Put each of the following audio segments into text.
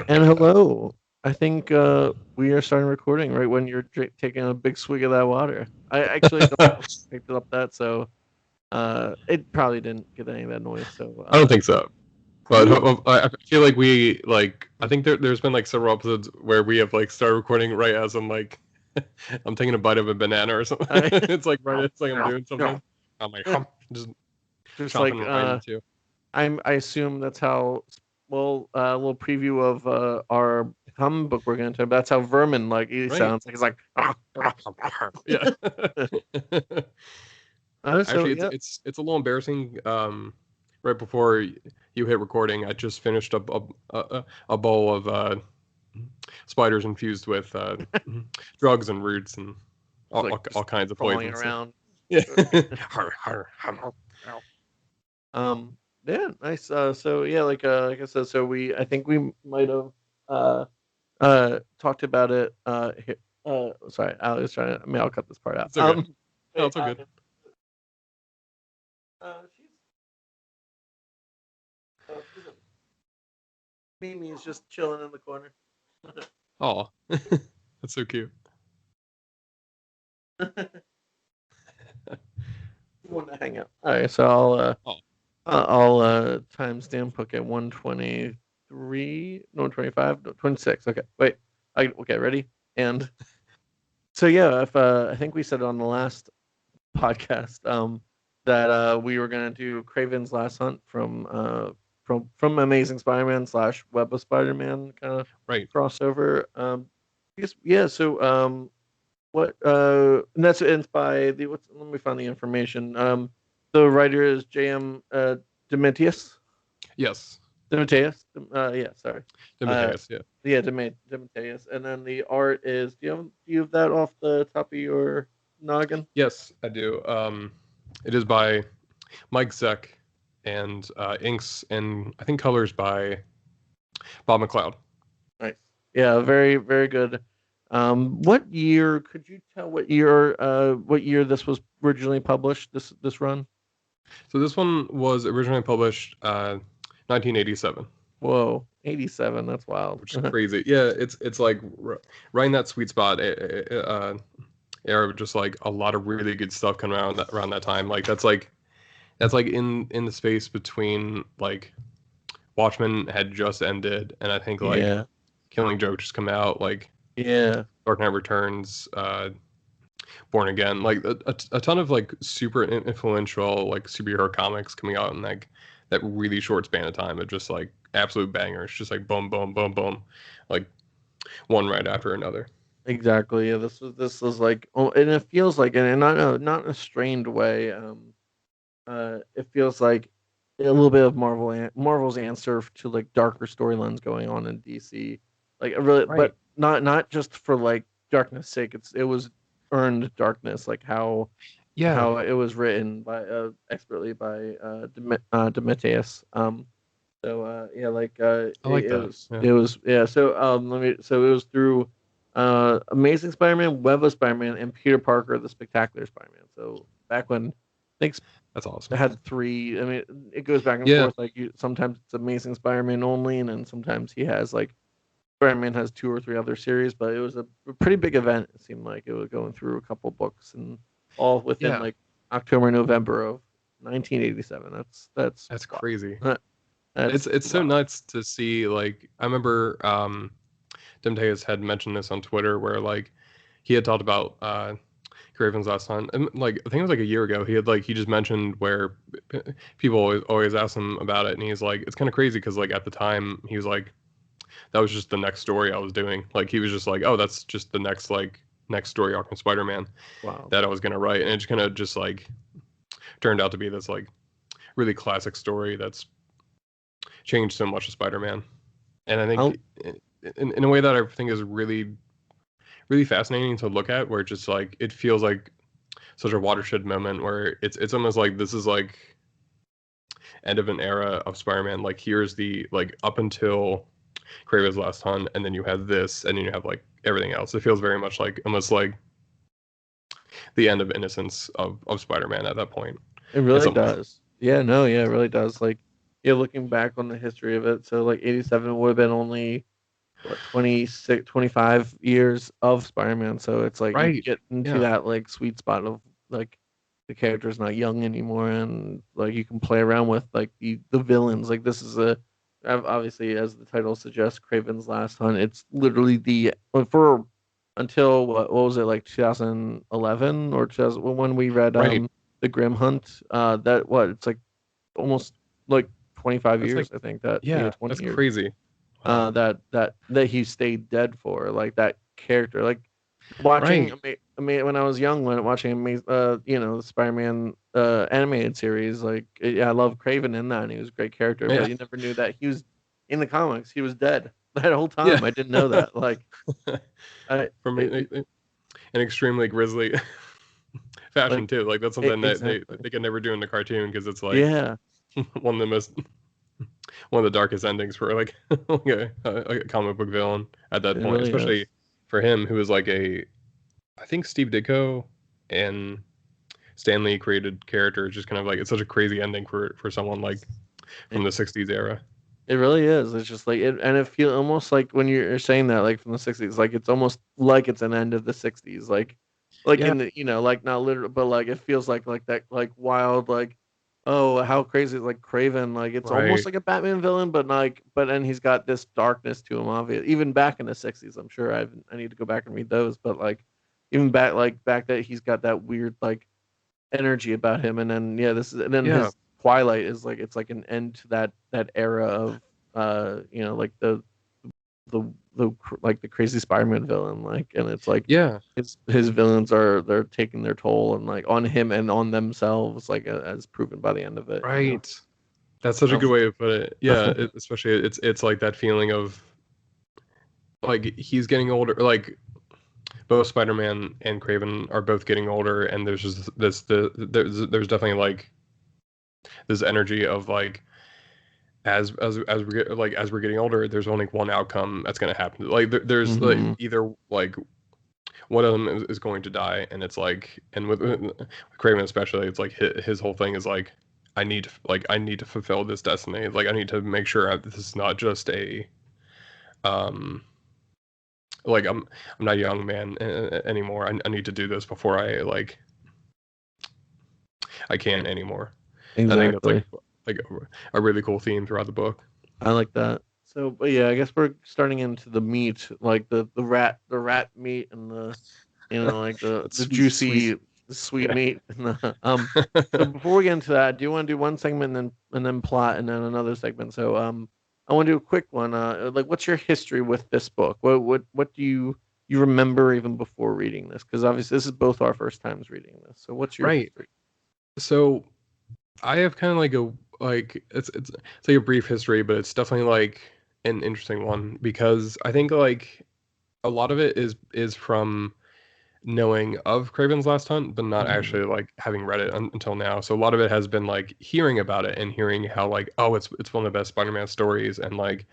And hello. I think we are starting recording right when you're taking a big swig of that water. I actually don't know if you picked it up that, so it probably didn't get any of that noise. So I don't think so. But whew. I feel like we like I think there's been like several episodes where we have like started recording right as I'm like I'm taking a bite of a banana or something. I, It's like right it's like I'm doing something. I'm like just just like chomping right into. I assume that's how. Well, a little preview of our comic book we're going to. That's how Vermin like he Right. sounds like. It's like. Yeah. So Actually, yeah. it's a little embarrassing. Right before you hit recording, I just finished up a bowl of spiders infused with drugs and roots and Just like just all kinds of crawling poisons. So. around. Yeah. Har, har, har, har. Yeah, nice. So yeah, like I said, so I think we might have talked about it. Sorry, I was trying to. I mean, I'll cut this part out. It's okay. No, Wait, it's all good. she's Mimi is just chilling in the corner. Oh, that's so cute. Want to hang out. All right, so Oh, I'll timestamp. Okay, 123, no 25, no 26. Okay, wait. Okay, ready? And so yeah, if I think we said it on the last podcast that we were gonna do Craven's Last Hunt from Amazing Spider-Man slash Web of Spider-Man kind of right. crossover. I guess yeah. So what and that's it's by the what's let me find the information. The writer is J.M. Dementius. Yes. Demetrius. Yeah, sorry. Uh, Demetrius, yeah. yeah, Demetrius. And then the art is. Do you have that off the top of your noggin? Yes, I do. It is by Mike Zeck and inks and I think colors by Bob McLeod. Nice. Yeah, very very good. What year could you tell what year this was originally published? This run. So this one was originally published 1987, Whoa, 87. That's wild. which is crazy. Yeah, it's like right in that sweet spot era of just like a lot of really good stuff coming around that time. Like that's like in the space between like Watchmen had just ended, and I think like Yeah, Killing Joke just come out. Like yeah, Dark Knight Returns, Born Again, like a ton of like super influential like superhero comics coming out in like that really short span of time of just like absolute bangers, just like boom, boom, boom, boom, like one right after another. exactly. Yeah, this was like, oh, and it feels like, and not in a strained way. It feels like a little bit of Marvel's answer to like darker storylines going on in DC. Like really, Right. but not just for like darkness sake. It was earned darkness, like Yeah, how it was written by expertly by Demetrius. So yeah, like I like that. Yeah. it was yeah. So so it was through Amazing Spider-Man, Web of Spider-Man, and Peter Parker, the Spectacular Spider-Man. So back when I think That's awesome. had three. I mean, it goes back and Yeah, forth. Like sometimes it's Amazing Spider-Man only, and then sometimes he has like Spider-Man has two or three other series. But it was a pretty big event. It seemed like it was going through a couple books and all within yeah, like October, November of 1987. That's that's wow. crazy. That's It's so wow. nuts to see. Like I remember, Demteus had mentioned this on Twitter, where like he had talked about Kravens last time, and like I think it was like a year ago. He just mentioned where people always ask him about it, and he's like, it's kind of crazy because like at the time he was like, that was just the next story I was doing. Like he was just like, oh, that's just the next story arc in Spider-Man Wow. that I was gonna write, and it just kind of just like turned out to be this like really classic story that's changed so much of Spider-Man. And I think I'll in a way that I think is really fascinating to look at, where it just like it feels like such a watershed moment where it's almost like this is like end of an era of Spider-Man. Like here's the like up until Kraven's Last Hunt, and then you have this, and then you have like everything else. It feels very much like almost like the end of innocence of Spider-Man at that point. It In really some way. does. Yeah, no, yeah, it really does. Like yeah, looking back on the history of it, so like 87 would have been only what 26, 25 years of Spider-Man. So it's like you Right. get into Yeah. that like sweet spot of like the character's not young anymore, and like you can play around with like the villains. Like this is a obviously, as the title suggests, Kraven's Last Hunt. It's literally the for until what was it, like 2011 or 2000, when we read Right. the Grim Hunt. That what it's like almost like 25 That's like, years, I think, that maybe yeah, 20 that's years crazy. Wow. that he stayed dead for, like that character. Like watching, Right. when I was young, when watching the Spider-Man animated series, like yeah, I love Kraven in that, and he was a great character. Yeah. But you never knew that he was in the comics. He was dead that whole Yeah. time. I didn't know that. Like I From it, an extremely grisly fashion like too. Like that's something that exactly. they can never do in the cartoon because it's like Yeah, one of the most one of the darkest endings for like, like a comic book villain at that it point, really especially is. for him who was like a I think Steve Ditko and Stanley created character. It's just kind of like it's such a crazy ending for someone like from It the '60s era. it really is. It's just like it, and it feels almost like when you're saying that, like from the '60s, like it's almost like it's an end of the '60s, like Yeah. in the like not literal, but like it feels like that, like wild, like oh how crazy, like Craven, like it's almost Right. like a Batman villain, but like but then he's got this darkness to him, obvious. Even back in the '60s, I'm sure I need to go back and read those, but like even back that he's got that weird like energy about him, and then yeah, this is and then Yeah. his Twilight is like it's like an end to that era of like like the crazy Spider-Man villain, like, and it's like Yeah. his villains they're taking their toll and like on him and on themselves, like as proven by the end of it, Right. That's such a good Um, way to put it. Yeah, especially it's like that feeling of like he's getting older. Like both Spider-Man and Kraven are both getting older, and there's just there's definitely like this energy of like as we get like as we're getting older, there's only one outcome that's going to happen. Like there's like hmm either like one of them is going to die, and it's like and with Kraven especially, it's like his whole thing is like I need to fulfill this destiny. Like I need to make sure this is not just a um like I'm not a young man anymore. I need to do this before I can't anymore. I think that's exactly. like a really cool theme throughout the book. I like that. So, but yeah, I guess we're starting into the meat, like the rat meat, and the like That's the sweet, sweet. juicy sweet Yeah. meat. And so before we get into that, do you want to do one segment and then plot and then another segment? So I want to do a quick one. Like, what's your history with this book? What do you remember even before reading this? Because obviously this is both our first times reading this. So what's your Right. history? So I have kind of like a like it's like a brief history, but it's definitely like an interesting one because I think like a lot of it is from knowing of Craven's Last Hunt, but not hmm actually like having read it until now. So a lot of it has been like hearing about it and hearing how like oh it's one of the best Spider-Man stories and like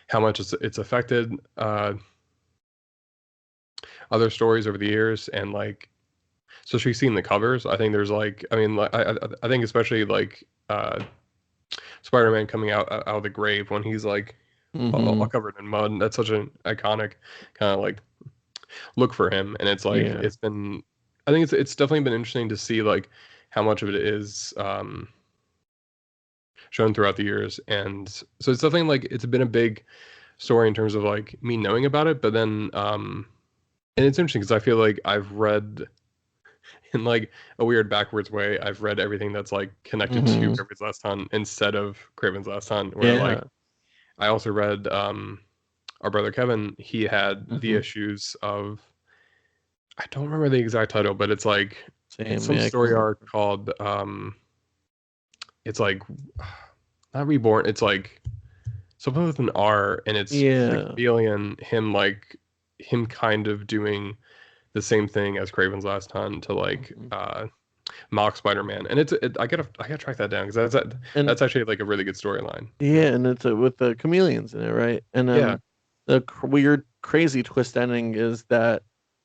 how much it's affected other stories over the years and like so she's seen the covers. I think there's like I mean like, I think especially like Spider-Man coming out of the grave when he's like all hmm covered in mud. That's such an iconic kind of like look for him, and it's like Yeah. it's been. I think it's definitely been interesting to see like how much of it is shown throughout the years, and so it's definitely like it's been a big story in terms of like me knowing about it, but then and it's interesting because I feel like I've read in like a weird backwards way. I've read everything that's like connected to hmm Kraven's Last Hunt instead of Kraven's Last Hunt, where like Yeah. I also read our brother Kevin. He had the hmm issues of I don't remember the exact title, but it's Same. some Yeah, I can't story remember. arc called it's like not reborn. It's like something with an R, and it's the Yeah. chameleon. Him kind of doing the same thing as Craven's Last Hunt to like Mhm. mock Spider-Man, and I gotta track that down because And that's actually like a really good storyline. yeah, and it's with the chameleons in it, right? And Yeah, then the weird, crazy twist ending is that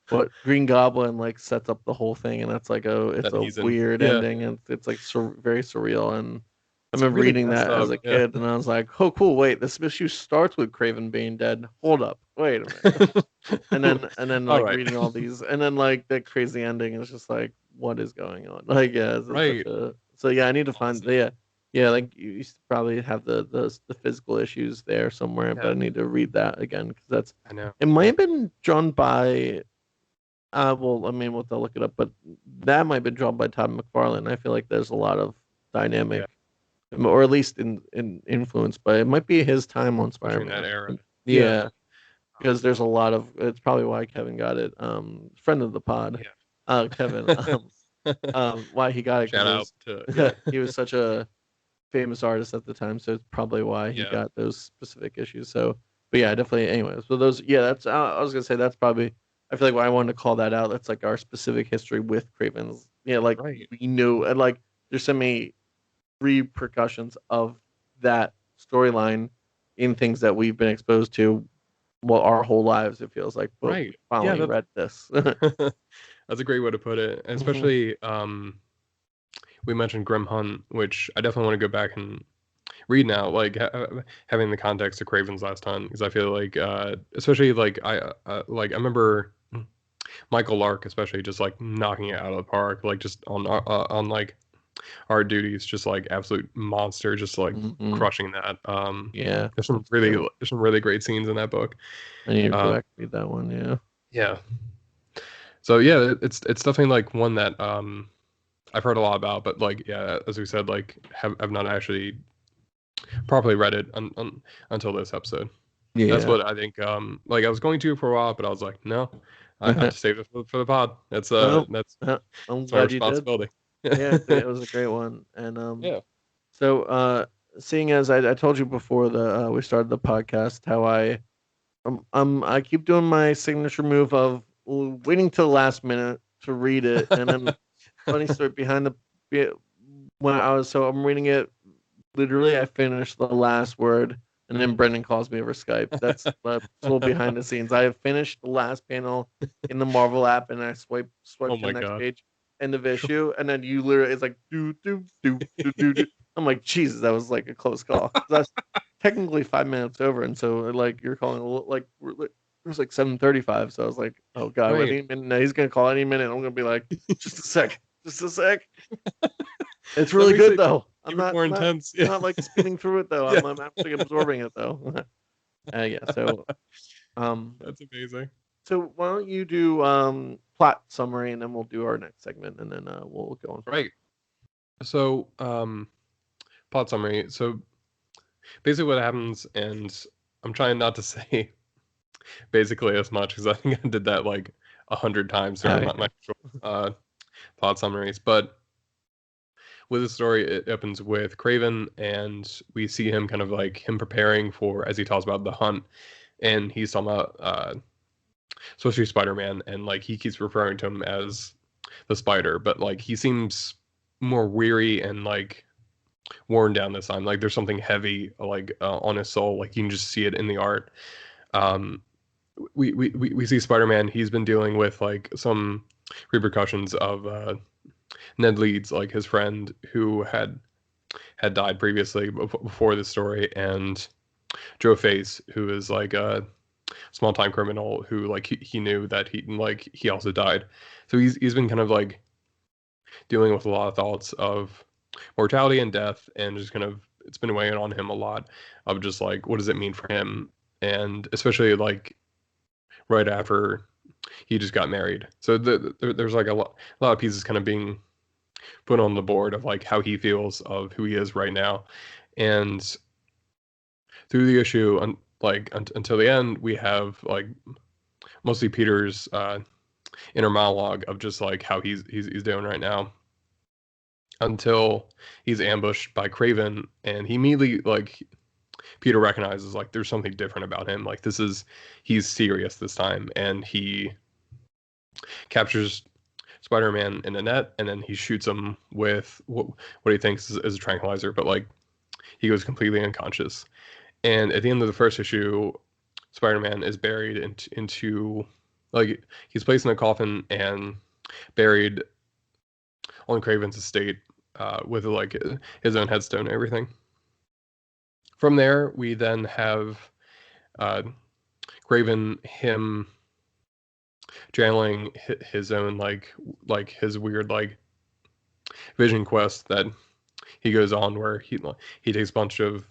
what Green Goblin like sets up the whole thing, and that's like it's that a he's in. weird Yeah, ending, and it's like very surreal, and I It's remember really reading messed that as up. a Yeah. kid, and I was like, "Oh, cool! Wait, this issue starts with Kraven being dead. Hold up, wait a minute." And then All like right. reading all these, and then like the crazy ending is just like, what is going on? Like, yeah, it's such Right. a. So yeah, I need to find. Awesome. Yeah, like you used to probably have the physical issues there somewhere, but Yeah. I need to read that again because that's. I know. It might Yeah. have been drawn by. Well, I mean, we'll have to look it up, but that might have been drawn by Todd McFarlane. I feel like there's a lot of Yeah. dynamic, or at least in influence, but it might be his time on Especially in that Spider-Man. era. Yeah. Yeah, because there's a lot of. It's probably why Kevin got it. Friend of the pod, Kevin. Yeah. Why he got it Shout out because to he was such a famous artist at the time, so it's probably why he yeah. got those specific issues. So, but yeah, definitely. Anyways, so those, yeah, that's. I was gonna say that's probably. I feel like why I wanted to call that out. That's like our specific history with Cravens. Yeah, like Right. we know, and like there's so many repercussions of that storyline in things that we've been exposed to, well, our whole lives. It feels like, but we Right. Yeah, finally read this. that's a great way to put it. Mhm. Especially we mentioned Grim Hunt, which I definitely want to go back and read now, like having the context of Craven's Last Hunt, because I feel like, especially like I remember Michael Lark, especially just like knocking it out of the park, like just on like art duties, just like absolute monster, just like Mhm. crushing that. Yeah, There's some that's a great really one. there's some really great scenes in that book. I need to go Uh, back and read that one. Yeah. yeah. So yeah, it's definitely like one that I've heard a lot about, but like yeah, as we said, like have not actually properly read it until this episode. That's Yeah. what I think. Like I was going to for a while, but I was like, no, I have to save it for the pod. Nope. That's I'm my glad you did. responsibility. Yeah, it was a great one. And Yeah. so seeing as I told you before the we started the podcast how I keep doing my signature move of waiting till the last minute to read it, and then funny story behind when I'm reading it. Literally, I finished the last word, and then Brendan calls me over Skype. That's the little behind the scenes. I have finished the last panel in the Marvel app, and I swipe Oh to the my next god. page, end of issue, and then you literally it's like do do do do do do. I'm like, Jesus, that was like a close call. That's technically 5 minutes over, and so like you're calling like it was like 7:35. So I was like, oh god, Right. any minute now he's gonna call any minute. I'm gonna be like, just a sec, just a sec. It's That really makes good it though. I'm even not more I'm not intense. I'm Yeah. not like speeding through it though. Yeah. I'm actually absorbing it though. Yeah. Um That's amazing. so why don't you do plot summary and then we'll do our next segment and then we'll go on from Right. So, plot summary. So basically what happens, and I'm trying not to say basically as much because I think I did that like 100 times during there. my uh, plot summaries. But with the story, it opens with Kraven, and we see him kind of like him preparing for as he talks about the hunt, and he's talking about supposed to be Spider-Man, and like he keeps referring to him as the Spider, but like he seems more weary and like worn down this time. Like there's something heavy like on his soul. Like you can just see it in the art. Um, we see Spider-Man. He's been dealing with like some repercussions of Ned Leeds, like his friend who had died previously before this story, and Joe Face, who is like a small time criminal who like he knew that he also died. So he's been kind of like dealing with a lot of thoughts of mortality and death, and just kind of it's been weighing on him a lot of just like what does it mean for him, and especially like right after he just got married. So there's like a lot of pieces kind of being put on the board of like how he feels of who he is right now, and through the issue until the end we have like mostly Peter's inner monologue of just like how he's doing right now until he's ambushed by Kraven, and he immediately like Peter recognizes like there's something different about him. Like he's serious this time, and he captures Spider-Man in a net, and then he shoots him with what he thinks is a tranquilizer, but like he goes completely unconscious. And at the end of the first issue, Spider-Man is buried into like he's placed in a coffin and buried on Kraven's estate, with like his own headstone and everything. From there, we then have uh, Kraven him channeling his own like his weird like vision quest that he goes on where he takes a bunch of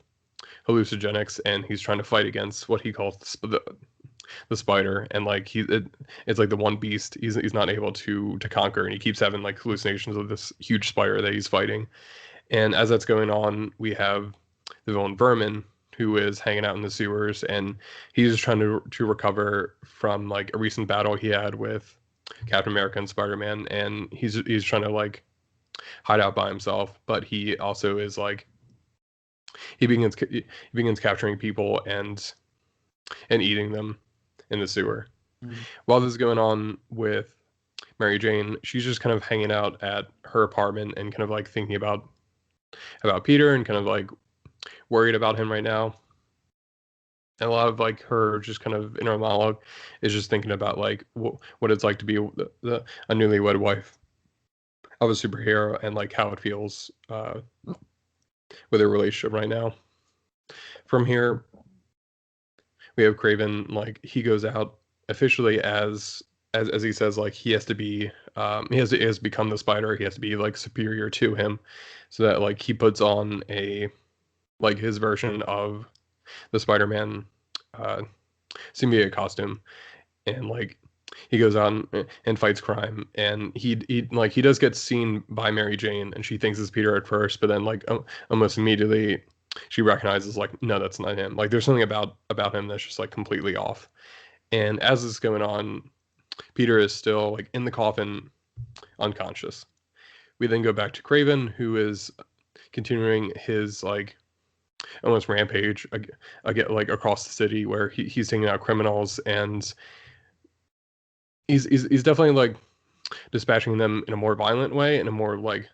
hallucinogenics and he's trying to fight against what he calls the spider, and like it's like the one beast he's not able to conquer, and he keeps having like hallucinations of this huge spider that he's fighting. And as that's going on, we have the villain Vermin, who is hanging out in the sewers, and he's trying to recover from like a recent battle he had with Captain America and Spider-Man, and he's trying to like hide out by himself, but he also is like he begins capturing people and eating them in the sewer. Mm. While this is going on with Mary Jane, she's just kind of hanging out at her apartment and kind of like thinking about Peter and kind of like worried about him right now. And a lot of like her just kind of inner monologue is just thinking about like what it's like to be a newlywed wife of a superhero and like how it feels with their relationship right now. From here, we have Kraven, like he goes out officially as he says, like he has to be he has to become the spider, he has to be like superior to him, so that like he puts on a like his version of the Spider-Man uh symbiote costume, and like he goes out and fights crime, and he does get seen by Mary Jane, and she thinks it's Peter at first, but then like almost immediately she recognizes like no, that's not him. Like there's something about him that's just like completely off. And as this is going on, Peter is still like in the coffin, unconscious. We then go back to Kraven, who is continuing his like almost rampage again, like across the city, where he's taking out criminals, and he's definitely like dispatching them in a more violent way, in a more like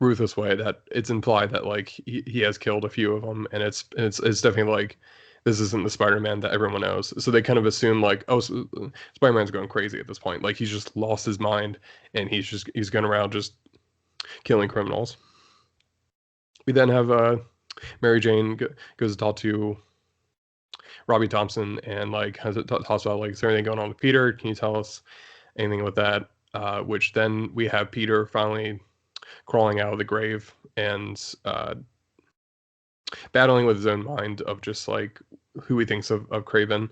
ruthless way, that it's implied that like he has killed a few of them, and it's definitely like this isn't the Spider-Man that everyone knows. So they kind of assume like, oh, Spider-Man's going crazy at this point, like he's just lost his mind and he's going around just killing criminals. We then have Mary Jane goes to talk to Robbie Thompson and like talks about like, is there anything going on with Peter? Can you tell us anything with that? Which then we have Peter finally crawling out of the grave and battling with his own mind of just like who he thinks of Kraven.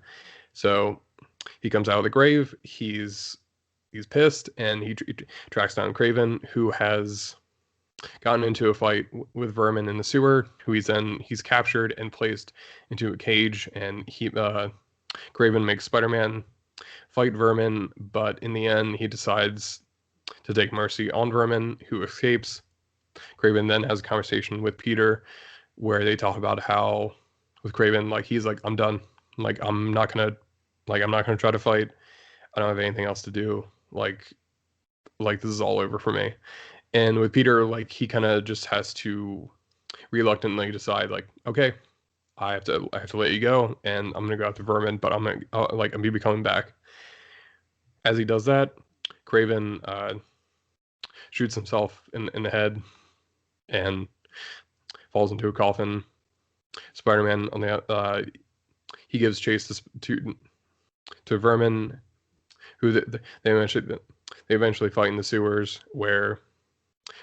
So he comes out of the grave. He's pissed, and he tracks down Kraven, who has gotten into a fight with Vermin in the sewer, who he's captured and placed into a cage, and Kraven makes Spider-Man fight Vermin, but in the end he decides to take mercy on Vermin, who escapes. Kraven then has a conversation with Peter where they talk about how with Kraven, like he's like, I'm done. Like I'm not gonna try to fight. I don't have anything else to do. Like this is all over for me. And with Peter, like he kind of just has to reluctantly decide, like, okay, I have to let you go, and I'm gonna go after Vermin, but I'm gonna be coming back. As he does that, Kraven shoots himself in the head and falls into a coffin. Spider-Man on the he gives chase to Vermin, who they eventually fight in the sewers, where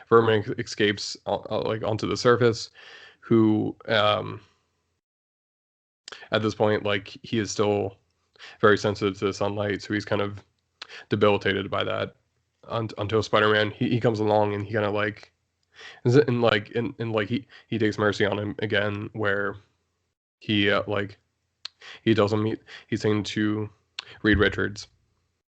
Vermin escapes like onto the surface. Who at this point, like he is still very sensitive to the sunlight, so he's kind of debilitated by that until Spider-Man he comes along, and he kind of like he takes mercy on him again, where he he tells him he's saying to Reed Richards.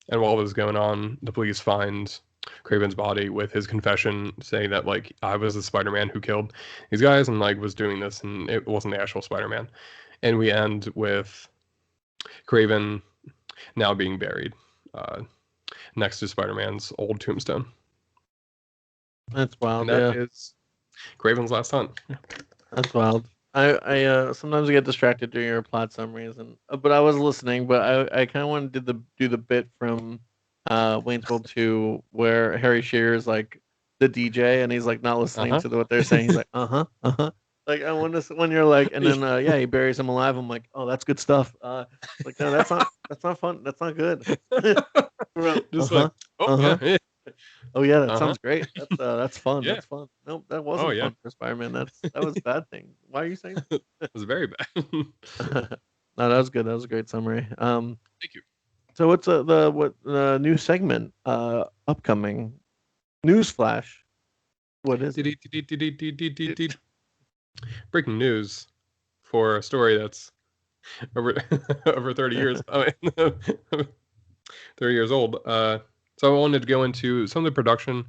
And while this is going on, the police find Kraven's body with his confession saying that like I was the Spider-Man who killed these guys and like was doing this, and it wasn't the actual Spider-Man. And we end with Kraven now being buried next to Spider-Man's old tombstone. That's wild. And that Yeah, is Kraven's last hunt. that's wild. I sometimes get distracted during your plot summaries, and but I was listening, but I kind of wanted to do the bit from Wayne's World 2 where Harry Shearer's like the DJ, and he's like not listening Uh-huh. to what they're saying. He's like, Like I want to when you're like, and then yeah, he buries him alive. I'm like, oh, that's good stuff. Like no, that's not fun. That's not good. Uh Just huh. like, oh Uh yeah, huh. yeah, Oh yeah, that uh-huh, sounds great. That's fun. yeah, That's fun. Nope, that oh wasn't yeah, fun for Spider-Man. That was a bad thing. Why are you saying it was very bad. that? No, that was good. That was a great summary. Thank you. So what's the new segment upcoming? Newsflash. What is it? Breaking news for a story that's over over 30 years. I mean, 30 years old. So I wanted to go into some of the production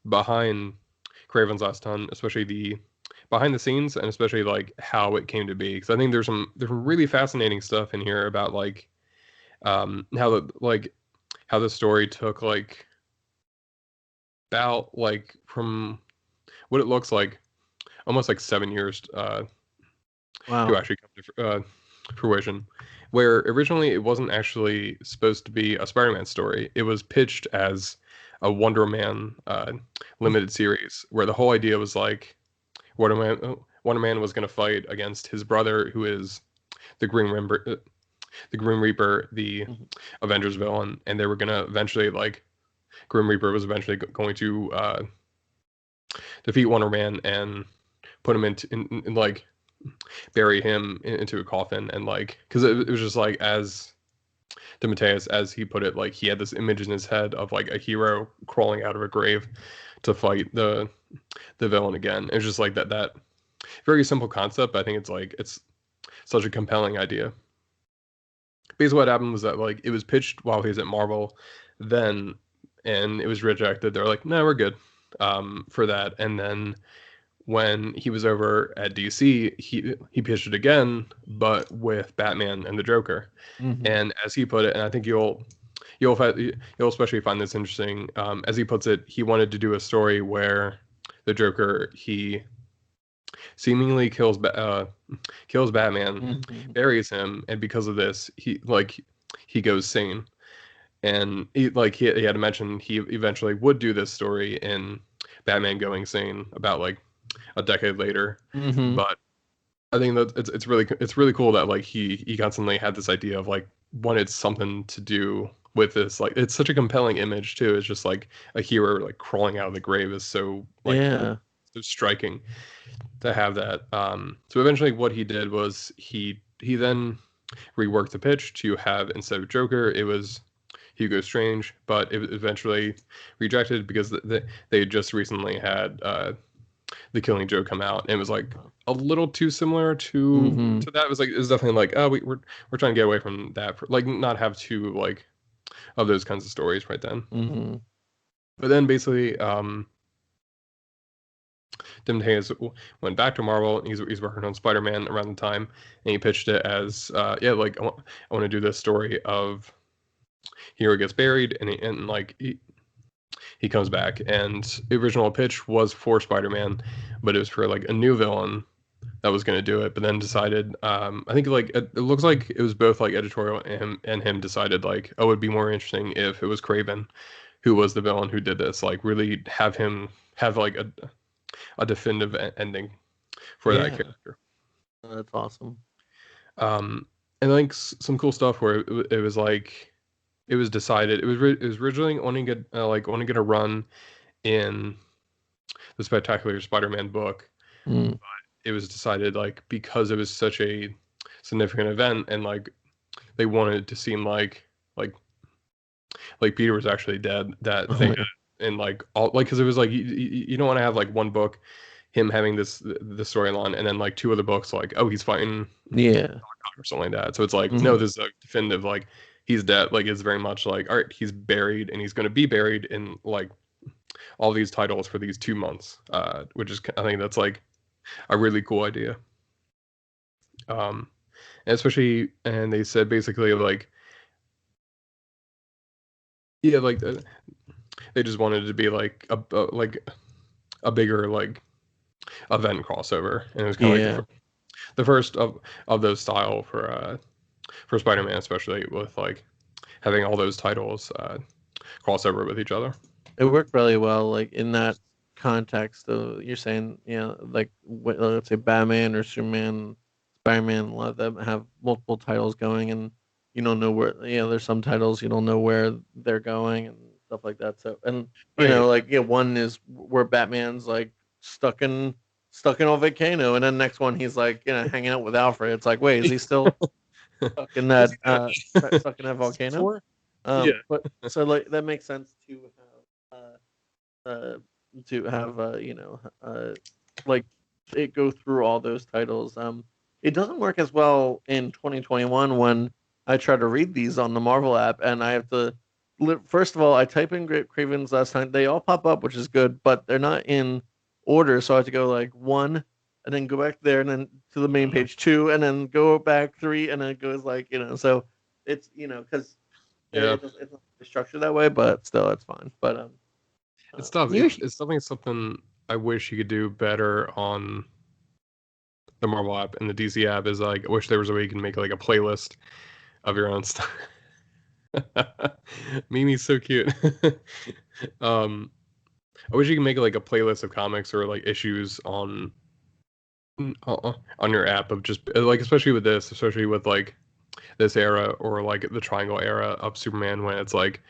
behind Kraven's Last Hunt, especially the behind the scenes and especially like how it came to be. Because I think there's some really fascinating stuff in here about like how how the story took like about like from what it looks like almost like 7 years to Wow. actually come to fruition. Where originally it wasn't actually supposed to be a Spider-Man story. It was pitched as a Wonder Man limited series, where the whole idea was like Wonder Man was going to fight against his brother, who is the the Grim Reaper, the Mhm. Avengers villain, and they were going to eventually like Grim Reaper was eventually going to defeat Wonder Man and put him in like bury him into a coffin and like because it was just like as DeMatteis, as he put it, like he had this image in his head of like a hero crawling out of a grave to fight the villain again. It's just like that very simple concept, but I think it's such a compelling idea. Basically, what happened was that like it was pitched while he was at Marvel, then and it was rejected. They're like, no, we're good for that. And then when he was over at DC, he pitched it again, but with Batman and the Joker. Mhm. And as he put it, and I think you'll especially find this interesting. As he puts it, he wanted to do a story where the Joker he seemingly kills Batman, Mhm. buries him, and because of this, he goes sane. And he had to mention he eventually would do this story in Batman Going Sane about like a decade later. Mhm. But I think that it's really cool that like he constantly had this idea of like wanted something to do with this. Like it's such a compelling image too. It's just like a hero like crawling out of the grave is so like Yeah. so striking to have that. So eventually what he did was he then reworked the pitch to have instead of Joker, it was Hugo Strange, but it was eventually rejected because they had just recently had the Killing Joke come out, and it was like a little too similar Mhm. to that. It was like it was definitely like oh we're trying to get away from that, for, like not have two like of those kinds of stories right then. Mhm. But then basically Tim Hayes went back to Marvel. And he's working on Spider Man around the time, and he pitched it as yeah like I want to do this story of hero gets buried and like he comes back, and the original pitch was for Spider-Man, but it was for like a new villain that was going to do it, but then decided I think like it looks like it was both like editorial and him decided like oh it'd be more interesting if it was Kraven who was the villain who did this, like really have him have like a definitive ending for that Yeah. character. That's awesome. And like some cool stuff where it was like it was decided it was originally only get only going to run in the Spectacular Spider-Man book. Mm. It was decided like because it was such a significant event and like they wanted it to seem like Peter was actually dead that they had and like all like because it was like you don't want to have like one book him having the storyline and then like two other books like oh he's fighting Yeah. or something like that. So it's like no, Mhm. this is a definitive like he's dead. Like it's very much like all right, he's buried and he's going to be buried in like all these titles for these 2 months, which is I think that's like a really cool idea. Um, and especially and they said basically like yeah like they just wanted it to be like like a bigger like event crossover, and it was kind of like Yeah. the first of those style for Spider-Man, especially with like having all those titles crossover with each other. It worked really well, like in that. context, you're saying, like let's say Batman or Superman, Spider-Man, a lot of them have multiple titles going, and you don't know where. There's some titles you don't know where they're going and stuff like that. So, and Right. like one is where Batman's like stuck in stuck in a volcano, and then next one he's like hanging out with Alfred. It's like, wait, is he still stuck in Was that he there? stuck in that Season volcano? 4? Yeah. But so like that makes sense uh, to have like it go through all those titles. It doesn't work as well in 2021 when I try to read these on the Marvel app and I have to. First of all, I type in Kravens last time. They all pop up, which is good, but they're not in order. So I have to go like one, and then go back there, and then to the main page two, and then go back three, and then it goes like So it's because Yeah. it's not structured that way, but still, it's fine. But It's tough. you It's definitely something I wish you could do better on the Marvel app and the DC app. Is like I wish there was a way you can make like a playlist of your own stuff. Mimi's so cute. um, I wish you could make like a playlist of comics or like issues on your app of just like especially with this, especially with like this era or like the Triangle era of Superman when it's like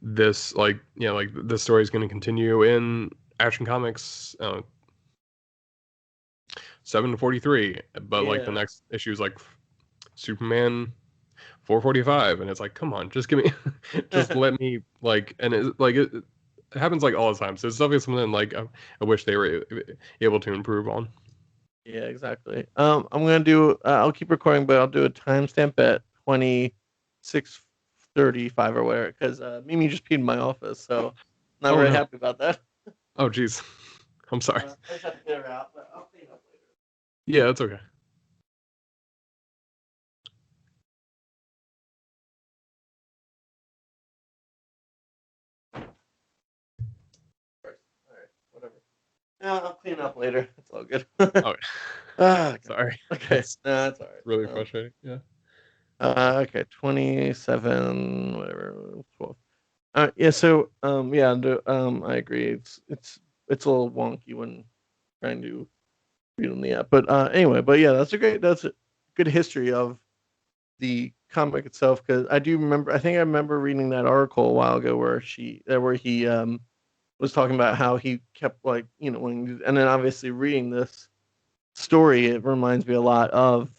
this like like the story is going to continue in Action Comics 743, but like the yeah. next issue is like Superman 445, and it's like, come on, just give me, just let me like, and it happens like all the time. So it's definitely something like I wish they were able to improve on. Yeah, exactly. I'm gonna do. I'll keep recording, but I'll do a timestamp at 26:35 or whatever, because Mimi just peed in my office, so not Oh very no. happy about that. Oh geez. I'm sorry. I just have to get her out, but I'll clean up later. Yeah, that's okay. First. All right, whatever. I'll clean up later. It's all good. Oh, Ah, God. sorry. Okay. That's No, that's all right. really frustrating. Yeah. Okay, 27, whatever, 12. Yeah. So, yeah, I agree. It's a little wonky when trying to read on the app, but anyway, but yeah, that's a good history of the comic itself because I do remember. I think I remember reading that article a while ago where he was talking about how he kept like and then obviously reading this story, it reminds me a lot of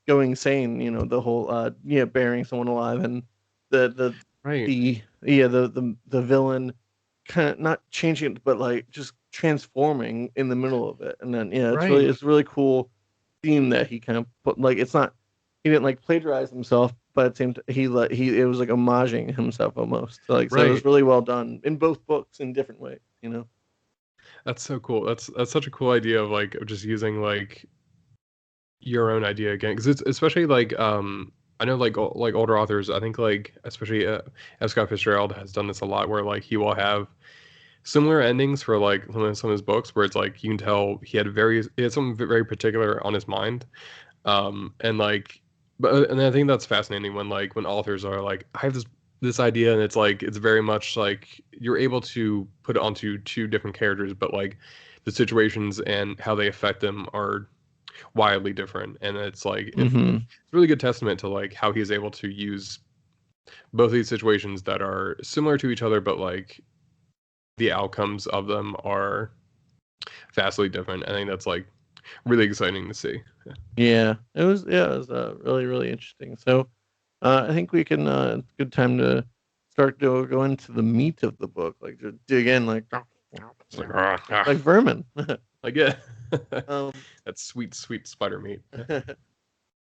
going sane. The whole burying someone alive and the the Right. the villain kind of not changing it, but like just transforming in the middle of it. And then Right. it's really cool theme that he kind of put. Like it's not he didn't like plagiarize himself, but at the same time, he it was like homaging himself almost. So it was Right. really well done in both books in different ways. That's so cool. That's such a cool idea of like of just using like your own idea again because it's especially like I know like older authors I think like especially F. Scott Fitzgerald has done this a lot where like he will have similar endings for like some of his books where it's like you can tell he had something very particular on his mind and like but and I think that's fascinating when authors are like I have this idea and it's like it's very much like you're able to put it onto two different characters but like the situations and how they affect them are wildly different and it's like Hmm. it's a really good testament to like how he's able to use both these situations that are similar to each other but like the outcomes of them are vastly different. I think that's like really exciting to see. Yeah, it was really really interesting. So I think we can. It's a good time to start to go into the meat of the book, like to dig in, It's like like vermin. like yeah, um, that sweet spider meat. Yeah.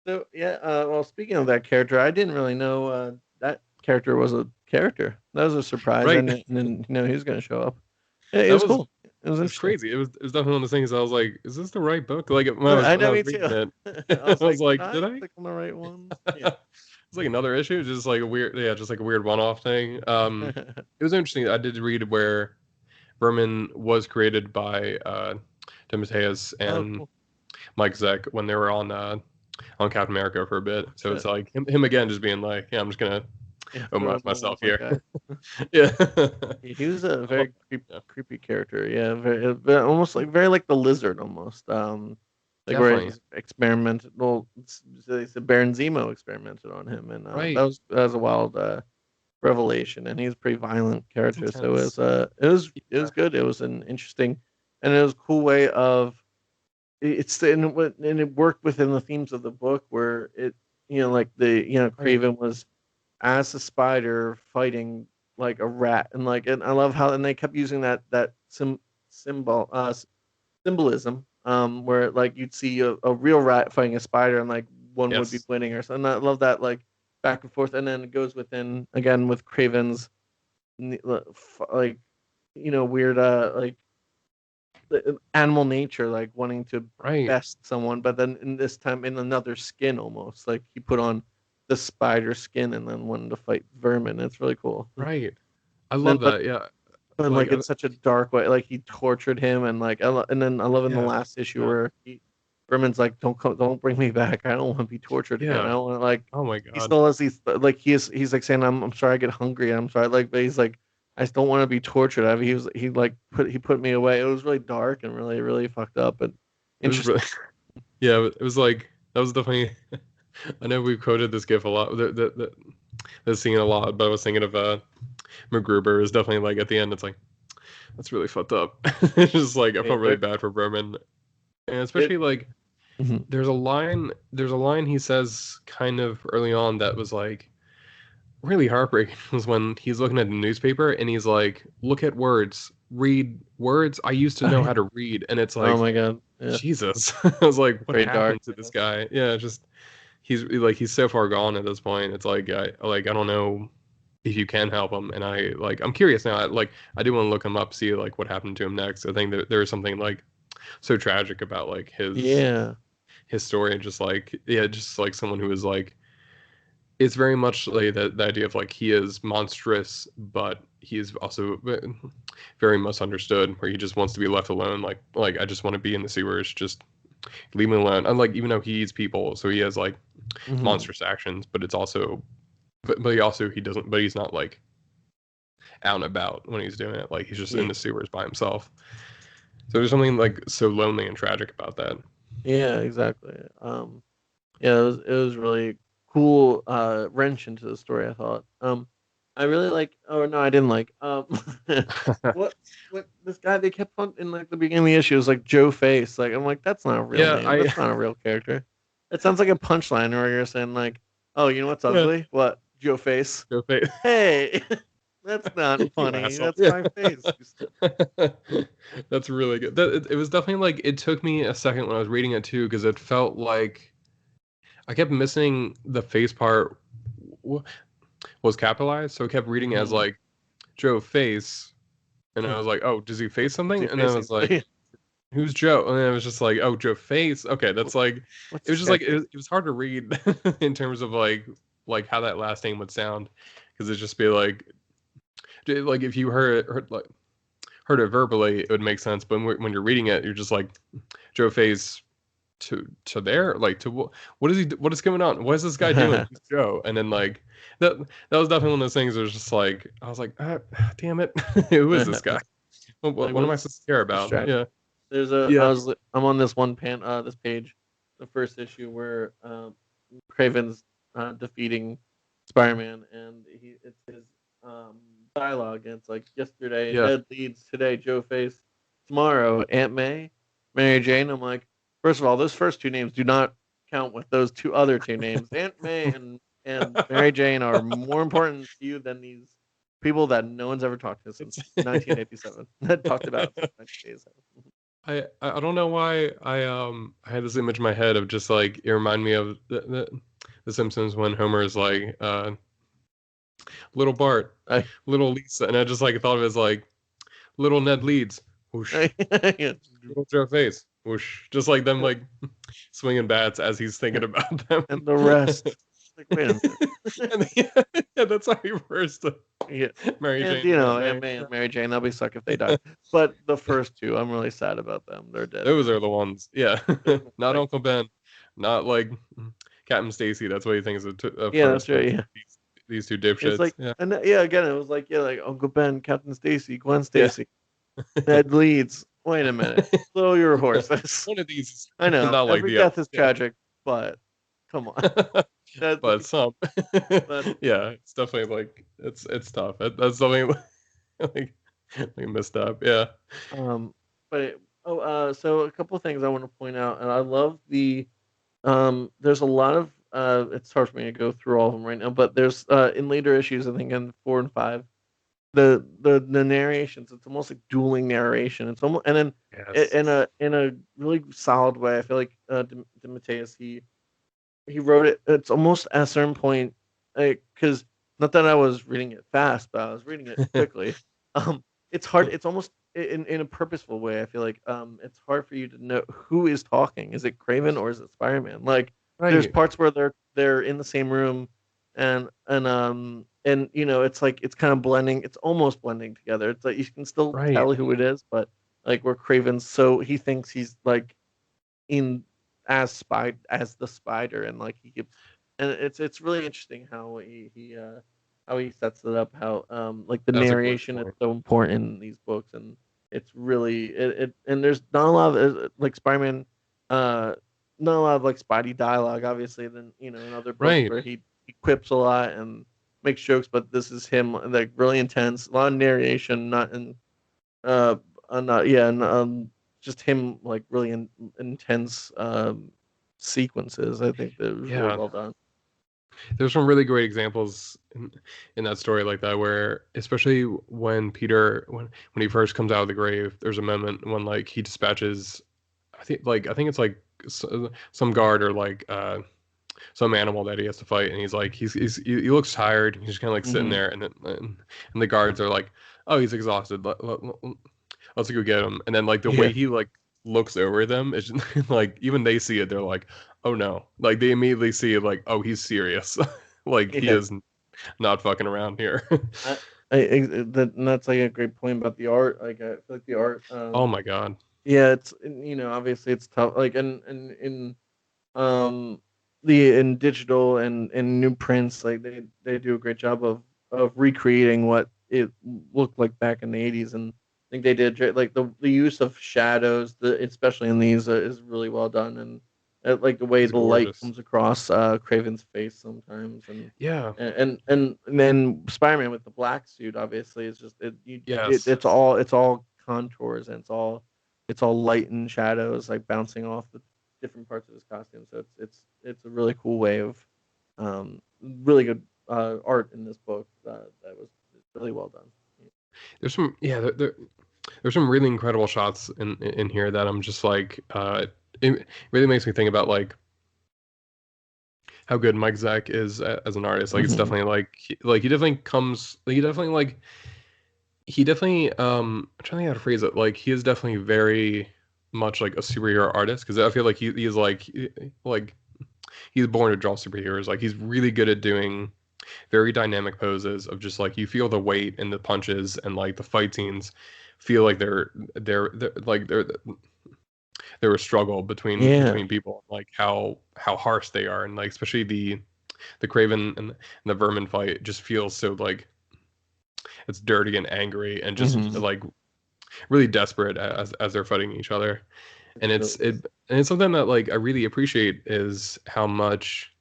so yeah. Well, speaking of that character, I didn't really know that character was a character. That was a surprise. I Right. didn't know he was going to show up. It That was was cool. It was it's interesting. crazy. It was definitely one of those things. I was like, is this the right book? Like I when know I was me reading too. it, I I was was like, like, I did I? click on the right ones? Yeah. It's like another issue, just like a weird, yeah, just like a weird one-off thing. It was interesting. I did read where Berman was created by Timotheus Oh, and cool. Mike Zeck when they were on Captain America for a bit. Oh, So it's shit. like him again, just being like, yeah, I'm just gonna Yeah, homage no myself one's that here. guy. Yeah. He was a I love- very yeah, creepy character. Yeah, very almost like very like the lizard almost. Like where definitely. he's experimental. They said Baron Zemo experimented on him, and Right. that was a wild revelation. And he's a pretty violent It's character, so intense. it was Yeah. good. It was an interesting, and it was a cool way of and it worked within the themes of the book where it like Right. Craven was as a spider fighting like a rat and I love how and they kept using that symbol symbolism where like you'd see a real rat fighting a spider and like one would be Yes. winning or something. I love that like back and forth and then it goes within again with Craven's like weird like the animal nature like wanting to Right. best someone but then in this time in another skin almost like he put on the spider skin and then wanted to fight vermin. It's really cool. Right. I Then love that. Yeah. but Like like in such a dark way like he tortured him and and then I love in the yeah. last issue Yeah. where vermin's like don't bring me back. I don't want to be tortured again. I Yeah. don't want to like Oh my he God. still has these like he's like saying I'm sorry I get hungry. I'm sorry like but he's like I just don't want to be tortured. He like he put me away. It was really dark and really really fucked up and It was interesting. really yeah, it was like that was definitely I know we've quoted this gif a lot, the scene a lot, but I was thinking of MacGruber is definitely like at the end it's like that's really fucked up. It's just like I felt really It, bad for Berman. And it, especially like mhm. there's a line he says kind of early on that was like really heartbreaking was when he's looking at the newspaper and he's like, look at words, read words. I used to know how to read. And it's Oh like, my god, yeah, Jesus. I was like, what very dark. happened to this Yeah. guy? Yeah, just he's so far gone at this point. It's like I don't know if you can help him. And I'm curious now. I do want to look him up, see like what happened to him next. I think that there is something like so tragic about like Yeah. his story and just like yeah, just like someone who is like it's very much like the idea of like he is monstrous, but he is also very misunderstood, where he just wants to be left alone. Like I just want to be in the sewers, just leave me alone. And like even though he eats people, so he has like Hmm. monstrous actions, but it's also but he also he doesn't but he's not like out and about when he's doing it. Like he's just in Yeah. the sewers by himself. So there's something like so lonely and tragic about that. Yeah. Exactly. Yeah. It was really cool. Wrench into the story. I thought. I really like. Oh no, I didn't like. What what this guy they kept on in like the beginning of the issue was like Joe Face. Like I'm like that's not a real Yeah, name. I That's not a real character. It sounds like a punchline where you're saying like, oh, you know what's yeah, ugly? What Joe Face? go face. Hey, that's not You funny. asshole. That's Yeah. my face. That's really good. It was definitely like it took me a second when I was reading it too because it felt like I kept missing the face part was capitalized, so I kept reading it as Mhm. like Joe face, and I was like, oh, does he face Is something? he And then I facing? was like, who's Joe? And then it was just like, oh, Joe face. Okay, that's like What's it was this just guy like face? it was hard to read in terms of like how that last name would sound because it'd just be like if you heard it verbally, it would make sense. But when you're reading it, you're just like Joe Face to there, like to what is he? What is going on? What is this guy doing? Who's Joe? And then like that was definitely one of those things. It was just like I was like, damn it, who is this guy? Like What am I what's supposed to care about? distract? Yeah, There's yeah, I'm on this this page, the first issue where Craven's defeating Spider-Man and it's his um dialogue and it's like yesterday yeah. Ned leads today Joe Face tomorrow Aunt May Mary Jane. I'm like first of all those first two names do not count with those two other two names. Aunt May and Mary Jane are more important to you than these people that no one's ever talked to since It's 1987 that talked about since 1987. I don't know why I had this image in my head of just like it reminded me of the Simpsons when Homer is like little Bart, I, little Lisa, and I just like thought of it as like little Ned leads, whoosh, yeah, little Joe face, whoosh, just like them like swinging bats as he's thinking about them. and the rest. Like, wait a minute. And yeah, yeah, that's how he refers to Yeah. Mary And Jane and Aunt Aunt May. May and Mary Jane, they'll be stuck if they die. But the first two, I'm really sad about them. They're dead Those are now. the ones, yeah. Not Like, Uncle Ben, not like Captain Stacy. That's what he thinks of yeah, first, that's but right. Yeah. these two It's dipshits. like, Yeah. and yeah, again, it was like, yeah, like Uncle Ben, Captain Stacy, Gwen Yeah. Stacy, Ned Leeds. Wait a minute, slow your horses. One of these I is know not like every the other. death is Yeah. tragic, but come on, that But like, some. but Yeah, it's definitely like it's tough. That's something like messed up. Yeah. um, but so a couple of things I want to point out, and I love there's a lot of it's hard for me to go through all of them right now, but there's in later issues, I think in 4 and 5, the narrations, it's almost like dueling narration. It's almost, and then Yes. in a really solid way. I feel like DeMatteis, he wrote it. It's almost at a certain point, because not that I was reading it fast, but I was reading it quickly. Um, it's hard. It's almost in a purposeful way. I feel like it's hard for you to know who is talking. Is it Craven or is it Spider-Man? Like there's Right. parts where they're in the same room, and it's like it's kind of blending. It's almost blending together. It's like you can still Right. tell who it is, but like where Craven's, so he thinks he's like in as the spider, and like he keeps, and it's really interesting how he sets it up, how like the That's a great narration is point. so important in these books, and it's really and there's not a lot of like Spider-Man, uh not a lot of like Spidey dialogue, obviously, than in other books Right. where he quips a lot and makes jokes, but this is him like really intense, a lot of narration, not in uh, not yeah, and just him like really intense sequences. I think that it was really Yeah. well done. There's some really great examples in that story like that where especially when Peter when he first comes out of the grave, there's a moment when like he dispatches I think it's like some guard or like some animal that he has to fight, and he's like he looks tired. He's just kind of like sitting Hmm. there, and then and the guards are like, oh, he's exhausted. Let's go get him. And then like the way Yeah, he like looks over them is just, like even they see it. They're like, oh no. Like they immediately see it. Like, oh, he's serious. Like he yeah. is not fucking around here. I, and that's like a great point about the art. Like I feel like the art. Oh my god. Yeah, it's obviously it's tough. Like and in um the in digital and new prints, like they do a great job of recreating what it looked like back in the 80s, and I think they did like the use of shadows, especially in these, is really well done, and like the way It's the light gorgeous. comes across Craven's face sometimes, Yeah. and then Spider-Man with the black suit, obviously, is just Yes. it's all contours, and it's all light and shadows like bouncing off the different parts of his costume. So it's a really cool way of really good art in this book that was really well done. There's some there's some really incredible shots in here that I'm just like it really makes me think about like how good Mike Zack is as an artist. Like it's Hmm. definitely like he definitely comes he definitely like he definitely I'm trying to think how to phrase it. Like he is definitely very much like a superhero artist because I feel like he's like he's born to draw superheroes. Like he's really good at doing very dynamic poses of just like you feel the weight and the punches and like the fight scenes feel like they're like they're a struggle Yeah. between people, like how harsh they are, and like especially the Craven and the Vermin fight just feels so like it's dirty and angry and just Hmm. like really desperate as they're fighting each other. It And really is. it's something that like I really appreciate is how much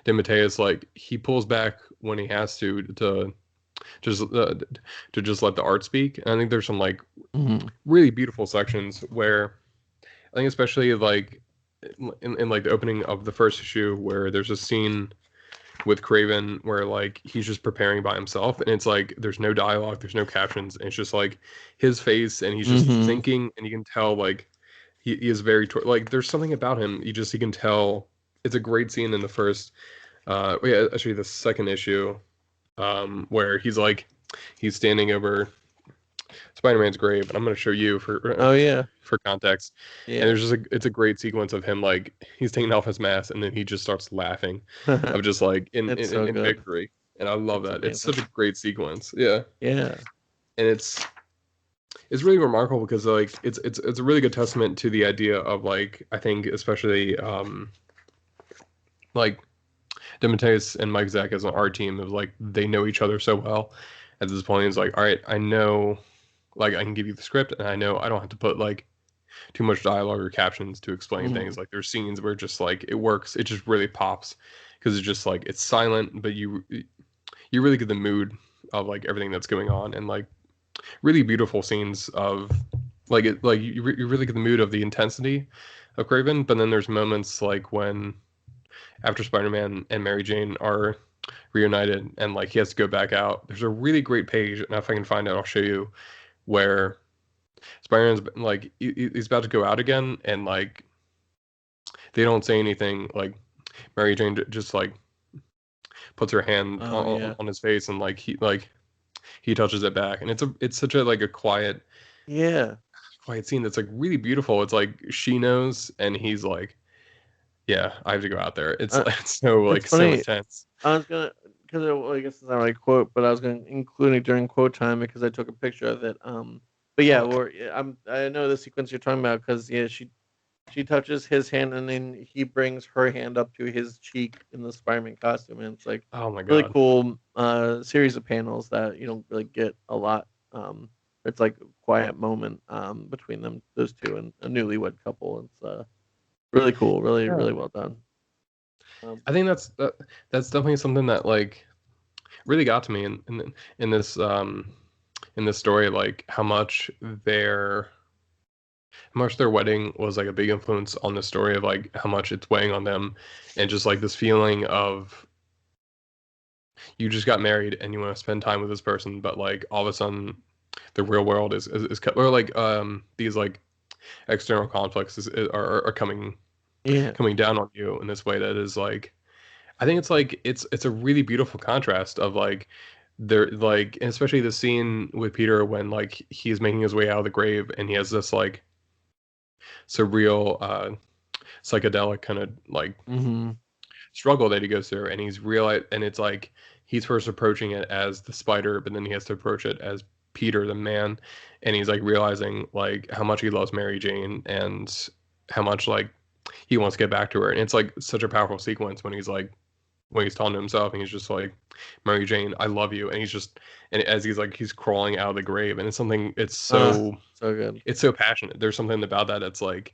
DeMatteis like he pulls back when he has just to just let the art speak. And I think there's some like Hmm. really beautiful sections where I think especially like in like the opening of the first issue where there's a scene with Kraven where like he's just preparing by himself and it's like there's no dialogue, there's no captions, and it's just like his face and he's just Hmm. thinking and you can tell like he is very like there's something about him he can tell. It's a great scene in the first yeah, actually the second issue where he's standing over Spider-Man's grave, and I'm going to show you Oh yeah. for context. And Yeah. there's just it's a great sequence of him like he's taking off his mask, and then he just starts laughing, of just like It's so in good. victory. And I love It's that. It's amazing. such a great sequence. Yeah, Yeah. and it's really remarkable because like it's a really good testament to the idea of like I think especially like Demetrius and Mike Zack as an art team, it was like they know each other so well. At this point, it's like, all right, I know, like I can give you the script, and I know I don't have to put like too much dialogue or captions to explain Mm-hmm. things. Like there's scenes where just like it works, it just really pops because it's just like it's silent, but you really get the mood of like everything that's going on, and like really beautiful scenes of like you really get the mood of the intensity of Kraven. But then there's moments like when after Spider-Man and Mary Jane are reunited and like he has to go back out. There's a really great page, and if I can find it, I'll show you where Spider-Man's like he's about to go out again, and like they don't say anything. Like Mary Jane just like puts her hand Oh yeah. on his face, and he touches it back, and it's such a like a Yeah. quiet scene that's like really beautiful. It's like she knows, and he's like, yeah, I have to go out there. It's Uh, like it's so it's like so funny. intense. I was gonna, because I guess it's not really a quote, but I was gonna include it during quote time because I took a picture of it. But yeah, Oh, okay. I know the sequence you're talking about because yeah, she touches his hand and then he brings her hand up to his cheek in the Spider-Man costume, and it's like Oh my really god. cool series of panels that you don't really get a lot. It's like a quiet moment between those two and a newlywed couple. It's really cool, Yeah. really well done. Um, I think that's definitely something that like really got to me in this in this story, like how much their wedding was like a big influence on the story of like how much it's weighing on them, and just like this feeling of you just got married and you want to spend time with this person, but like all of a sudden the real world is or like these like external conflicts are yeah. coming down on you in this way that is like I think it's like it's a really beautiful contrast of like there like and especially the scene with Peter when like he's making his way out of the grave and he has this like surreal psychedelic kind of like Hmm. struggle that he goes through, and he's realized, and it's like he's first approaching it as the spider, but then he has to approach it as Peter the man, and he's like realizing like how much he loves Mary Jane and how much like he wants to get back to her, and it's like such a powerful sequence when he's talking to himself and he's just like, Mary Jane, I love you, and he's just and as he's like he's crawling out of the grave, and it's something So good. it's so passionate. There's something about that. It's like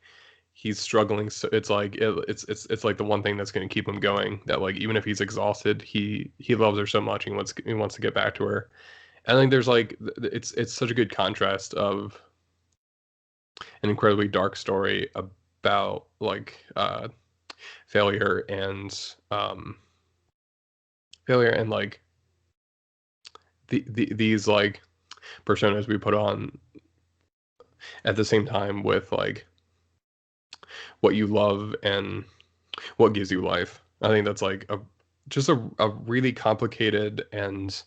he's struggling. So it's like it's like the one thing that's going to keep him going. That like even if he's exhausted, he loves her so much. He wants to get back to her. And I think there's like it's such a good contrast of an incredibly dark story about like failure and failure and like these like personas we put on at the same time with like what you love and what gives you life. I think that's like a really complicated and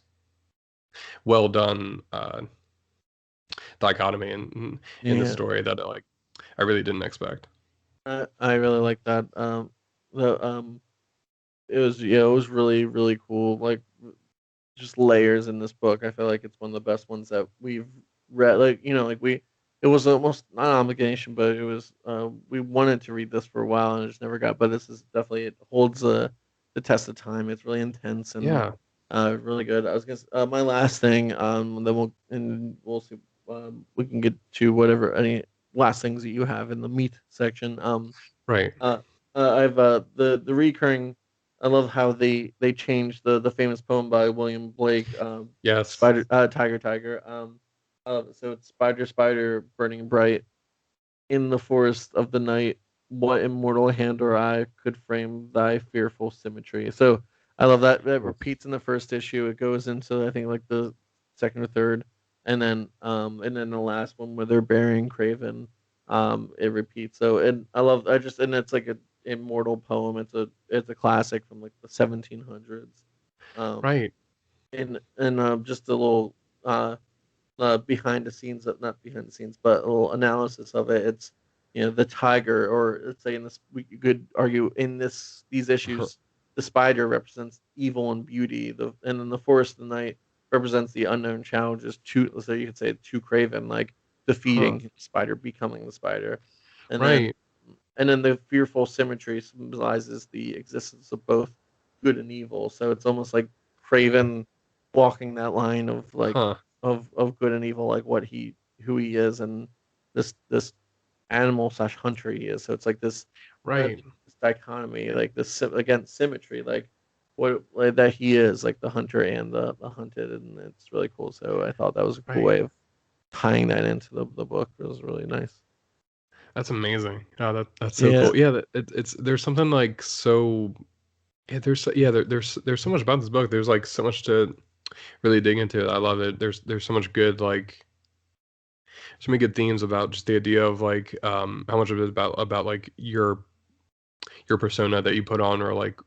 well done dichotomy in the Yeah. story that like I really didn't expect. I really like that. The it was yeah, it was really cool. Like just layers in this book. I feel like it's one of the best ones that we've read. Like like it was almost not an obligation, but it was we wanted to read this for a while and it just never got. But this is definitely it holds the test of time. It's really intense and Yeah, really good. I was gonna my last thing. Then we'll see. We can get to whatever any last things that you have in the meat section. right. Uh, I've the recurring. I love how they changed the famous poem by William Blake, Yes. Spider Tiger Tiger. So it's Spider Spider burning bright in the forest of the night. What immortal hand or eye could frame thy fearful symmetry? So I love that. That repeats in the first issue. It goes into I think like the second or third, and then the last one where they're burying Craven. It repeats. So and I just and it's like an immortal poem. It's a classic from like the 1700s. Um, Right. and just a little behind the scenes, not behind the scenes, but a little analysis of it. It's the tiger, or let's say in this, we could argue in these issues, the spider represents evil and beauty. And then the forest of the night represents the unknown challenges to, so you could say to Craven, like Huh. defeating the spider, becoming the spider, and then Right. and then the fearful symmetry symbolizes the existence of both good and evil. So it's almost like Kraven walking that line of like Huh. of good and evil, like who he is, and this animal slash hunter he is. So it's like Right. this dichotomy, like again symmetry, like what like, that he is like the hunter and the hunted, and it's really cool. So I thought that was a cool Right. way of tying that into the book. It was really nice. That's amazing. Oh, that's so Yeah, cool. Yeah, it's there's something like so yeah, there's so much about this book. There's like so much to really dig into. I love it. There's so much good like so many good themes about just the idea of like how much of it is about like your persona that you put on or like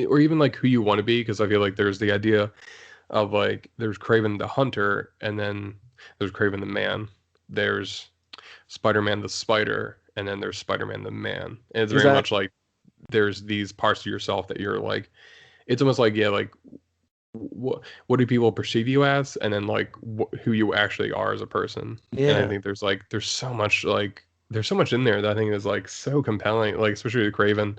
or even like who you want to be because I feel like there's the idea of like there's Kraven the hunter and then there's Kraven the man. There's Spider-Man the spider and then there's Spider-Man the man. And it's very much exactly. like there's these parts of yourself that you're like it's almost like yeah like what do people perceive you as and then like who you actually are as a person. And I Yeah, think there's so much in there that I think is like so compelling like especially with Kraven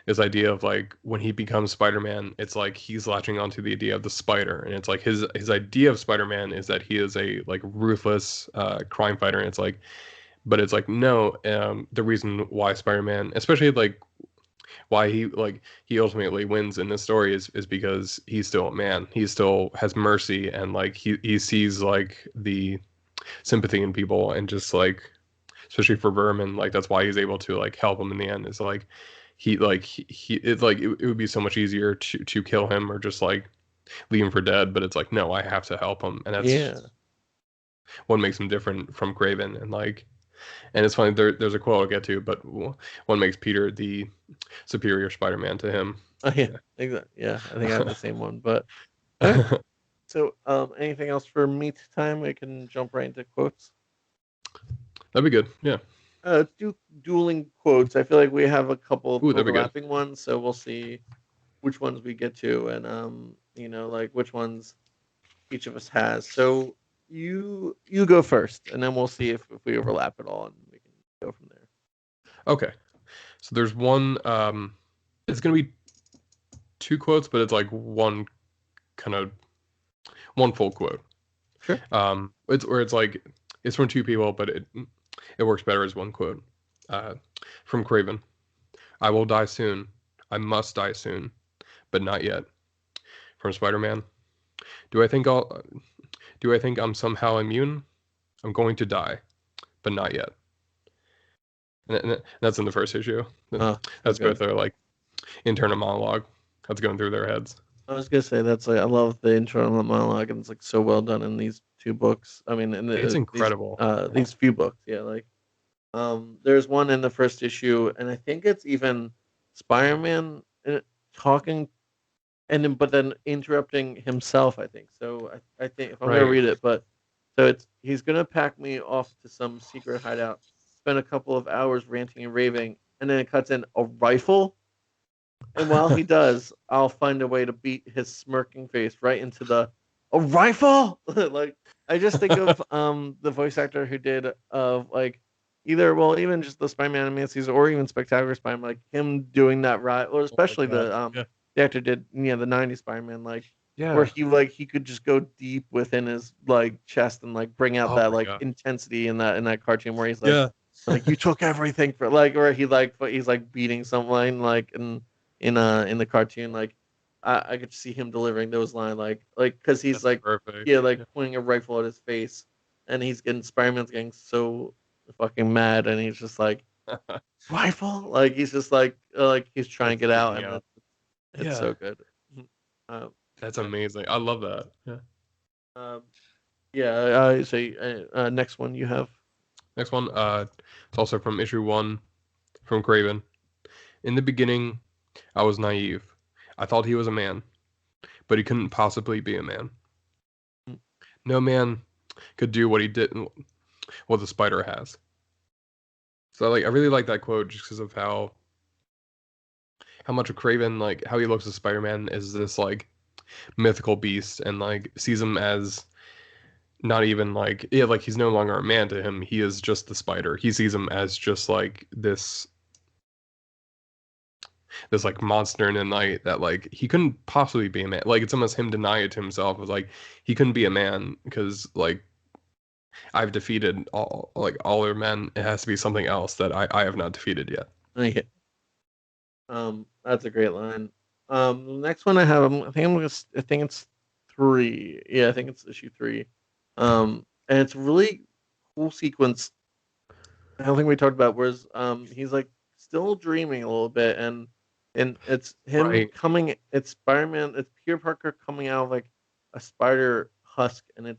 this idea of like when he becomes Spider-Man it's like he's latching onto the idea of the spider and it's like his idea of Spider-Man is that he is a like ruthless crime fighter and it's like but it's like no the reason why Spider-Man especially like why he ultimately wins in this story is because he's still a man. He still has mercy and like he sees like the sympathy in people and just like especially for Vermin, like that's why he's able to like help him in the end. Is like he it's like it would be so much easier to kill him or just like leave him for dead, but it's like no, I have to help him, and yeah, that's what makes him different from Kraven. And like and it's funny there's a quote I'll get to, but what makes Peter the superior Spider-Man to him. oh, yeah, exactly. Yeah, I think I have the same one. But all right. So, anything else for meet time? We can jump right into quotes. That'd be good. Yeah. Let's do dueling quotes. I feel like we have a couple of Ooh, that'd be good. overlapping ones, so we'll see which ones we get to, and like which ones each of us has. So you go first, and then we'll see if we overlap at all, and we can go from there. Okay. So there's one it's gonna be two quotes, but it's like kind of one full quote. Sure. It's like it's from two people, but it works better as one quote. Uh, from Kraven. I will die soon. I must die soon, but not yet. From Spider-Man. Do I think I'll do I think I'm somehow immune? I'm going to die, but not yet. And that's in the first issue. Oh, so That's both good. their like internal monologue that's going through their heads. I was gonna say that's like I love the internal monologue, and it's like so well done in these two books. I mean, in It's incredible. these few books, yeah. Like, there's one in the first issue, and I think it's even Spider-Man talking, and then but then interrupting himself. I think so. I think if I'm gonna Right. read it, but so it's he's gonna pack me off to some secret hideout, spend a couple of hours ranting and raving, and then it cuts in a rifle. And while he does, I'll find a way to beat his smirking face right into the a rifle. Like I just think of the voice actor who did of like either well even just the Spider-Man animated series or even Spectacular Spider-Man, like him doing that right, or Oh my especially god. Yeah. the actor did the '90s Spider-Man, like where Yeah. he could just go deep within his like chest and like bring out Oh that my like god. intensity in that cartoon where he's Yeah. like you took everything for like or he's like beating someone like and in the cartoon like I could see him delivering those lines like because he's That's like perfect. yeah like Yeah. pointing a rifle at his face and he's getting Spider-Man's getting so fucking mad and he's just like rifle like he's just like he's trying It's to get out freaking and out. it's Yeah. so good. um, That's uh, amazing. I love that. Yeah. um, yeah so next one you have. Next one. It's also from issue one from Kraven. In the beginning, I was naive. I thought he was a man, but he couldn't possibly be a man. No man could do what he did, what the spider has. So like, I really like that quote just because of how much of Kraven like how he looks at Spider-Man is this like mythical beast and like sees him as not even like yeah like he's no longer a man to him. He is just the spider. He sees him as just like this this like monster in the night that like he couldn't possibly be a man. Like it's almost him denying it to himself. It was like he couldn't be a man because like I've defeated all other men. It has to be something else that I have not defeated yet. Yeah. That's a great line. The next one I have, I think it's three. Yeah, I think it's issue three. And it's a really cool sequence. I don't think we talked about whereas he's like still dreaming a little bit, and it's him Right. coming. It's Spider-Man. It's Peter Parker coming out of like a spider husk, and and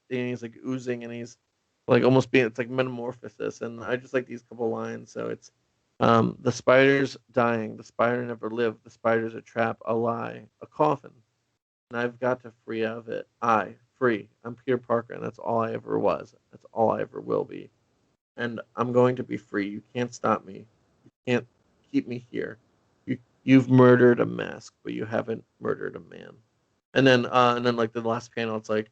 he's like oozing, and he's like almost being. It's like metamorphosis, and I just like these couple lines. So it's the spider's dying. The spider never lived. The spider's a trap, a lie, a coffin, and I've got to free out of it. Free. I'm Peter Parker, and that's all I ever was. That's all I ever will be, and I'm going to be free. You can't stop me. You can't keep me here. You've murdered a mask, but you haven't murdered a man. And then like the last panel, it's like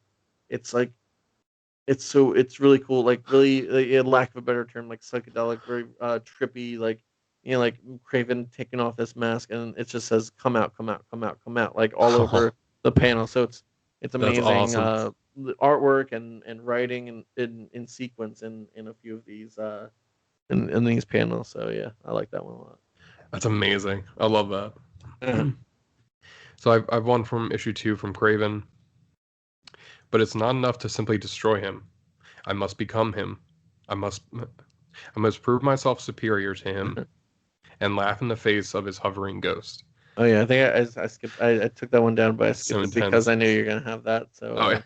it's really cool, like really, lack of a better term, like psychedelic, very trippy, like like Kraven taking off this mask, and it just says "Come out, come out, come out, come out," like all over Oh, the panel. So it's that's amazing awesome. the artwork and writing in sequence in a few of these in these panels. So yeah, I like that one a lot. That's amazing. I love that. Yeah. So I've one from issue 2 from Kraven, but it's not enough to simply destroy him. I must become him. I must prove myself superior to him and laugh in the face of his hovering ghost. Oh yeah, I think I skipped. I took that one down, but I It's so skipped it because intense. I knew you're gonna have that. So, Oh yeah.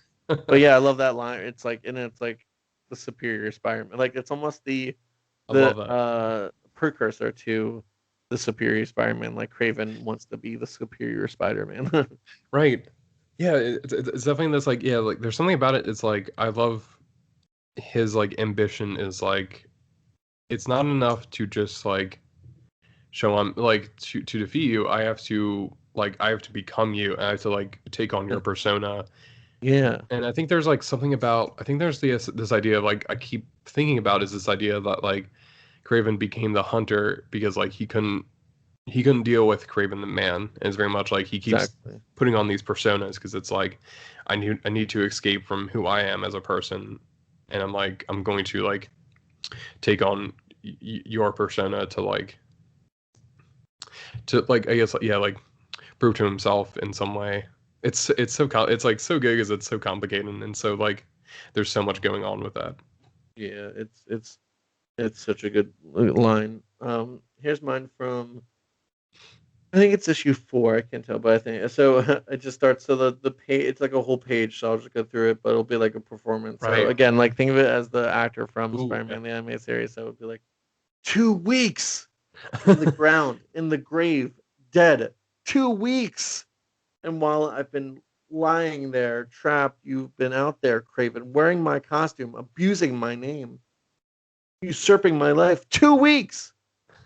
but yeah, I love that line. It's like the superior Spider-Man. Like it's almost I love the that. precursor to the superior Spider-Man. Like Craven wants to be the superior Spider-Man. Right. Yeah, it's definitely this like yeah, like there's something about it. It's like I love his like ambition is like it's not enough to just like show I'm like to defeat you. I have to become you. And I have to like take on your persona. Yeah, And I think there's like something about I think there's this idea of like I keep thinking about is this idea that like Craven became the hunter because like he couldn't deal with Craven the man. And it's very much like he keeps exactly. putting on these personas because it's like I need to escape from who I am as a person, and I'm going to like take on your persona to like I guess yeah like prove to himself in some way. It's like so good because it's so complicated and so like there's so much going on with that. Yeah, it's such a good line. Here's mine from I think it's issue four. I can't tell, but I think so. It just starts. So the page, it's like a whole page. So I'll just go through it, but it'll be like a performance. So Right. again, like think of it as the actor from Ooh. Spider-Man the animated series. So it'd be like 2 weeks in the ground, in the grave, dead. 2 weeks. And while I've been lying there, trapped, you've been out there, Craven, wearing my costume, abusing my name, usurping my life. 2 weeks.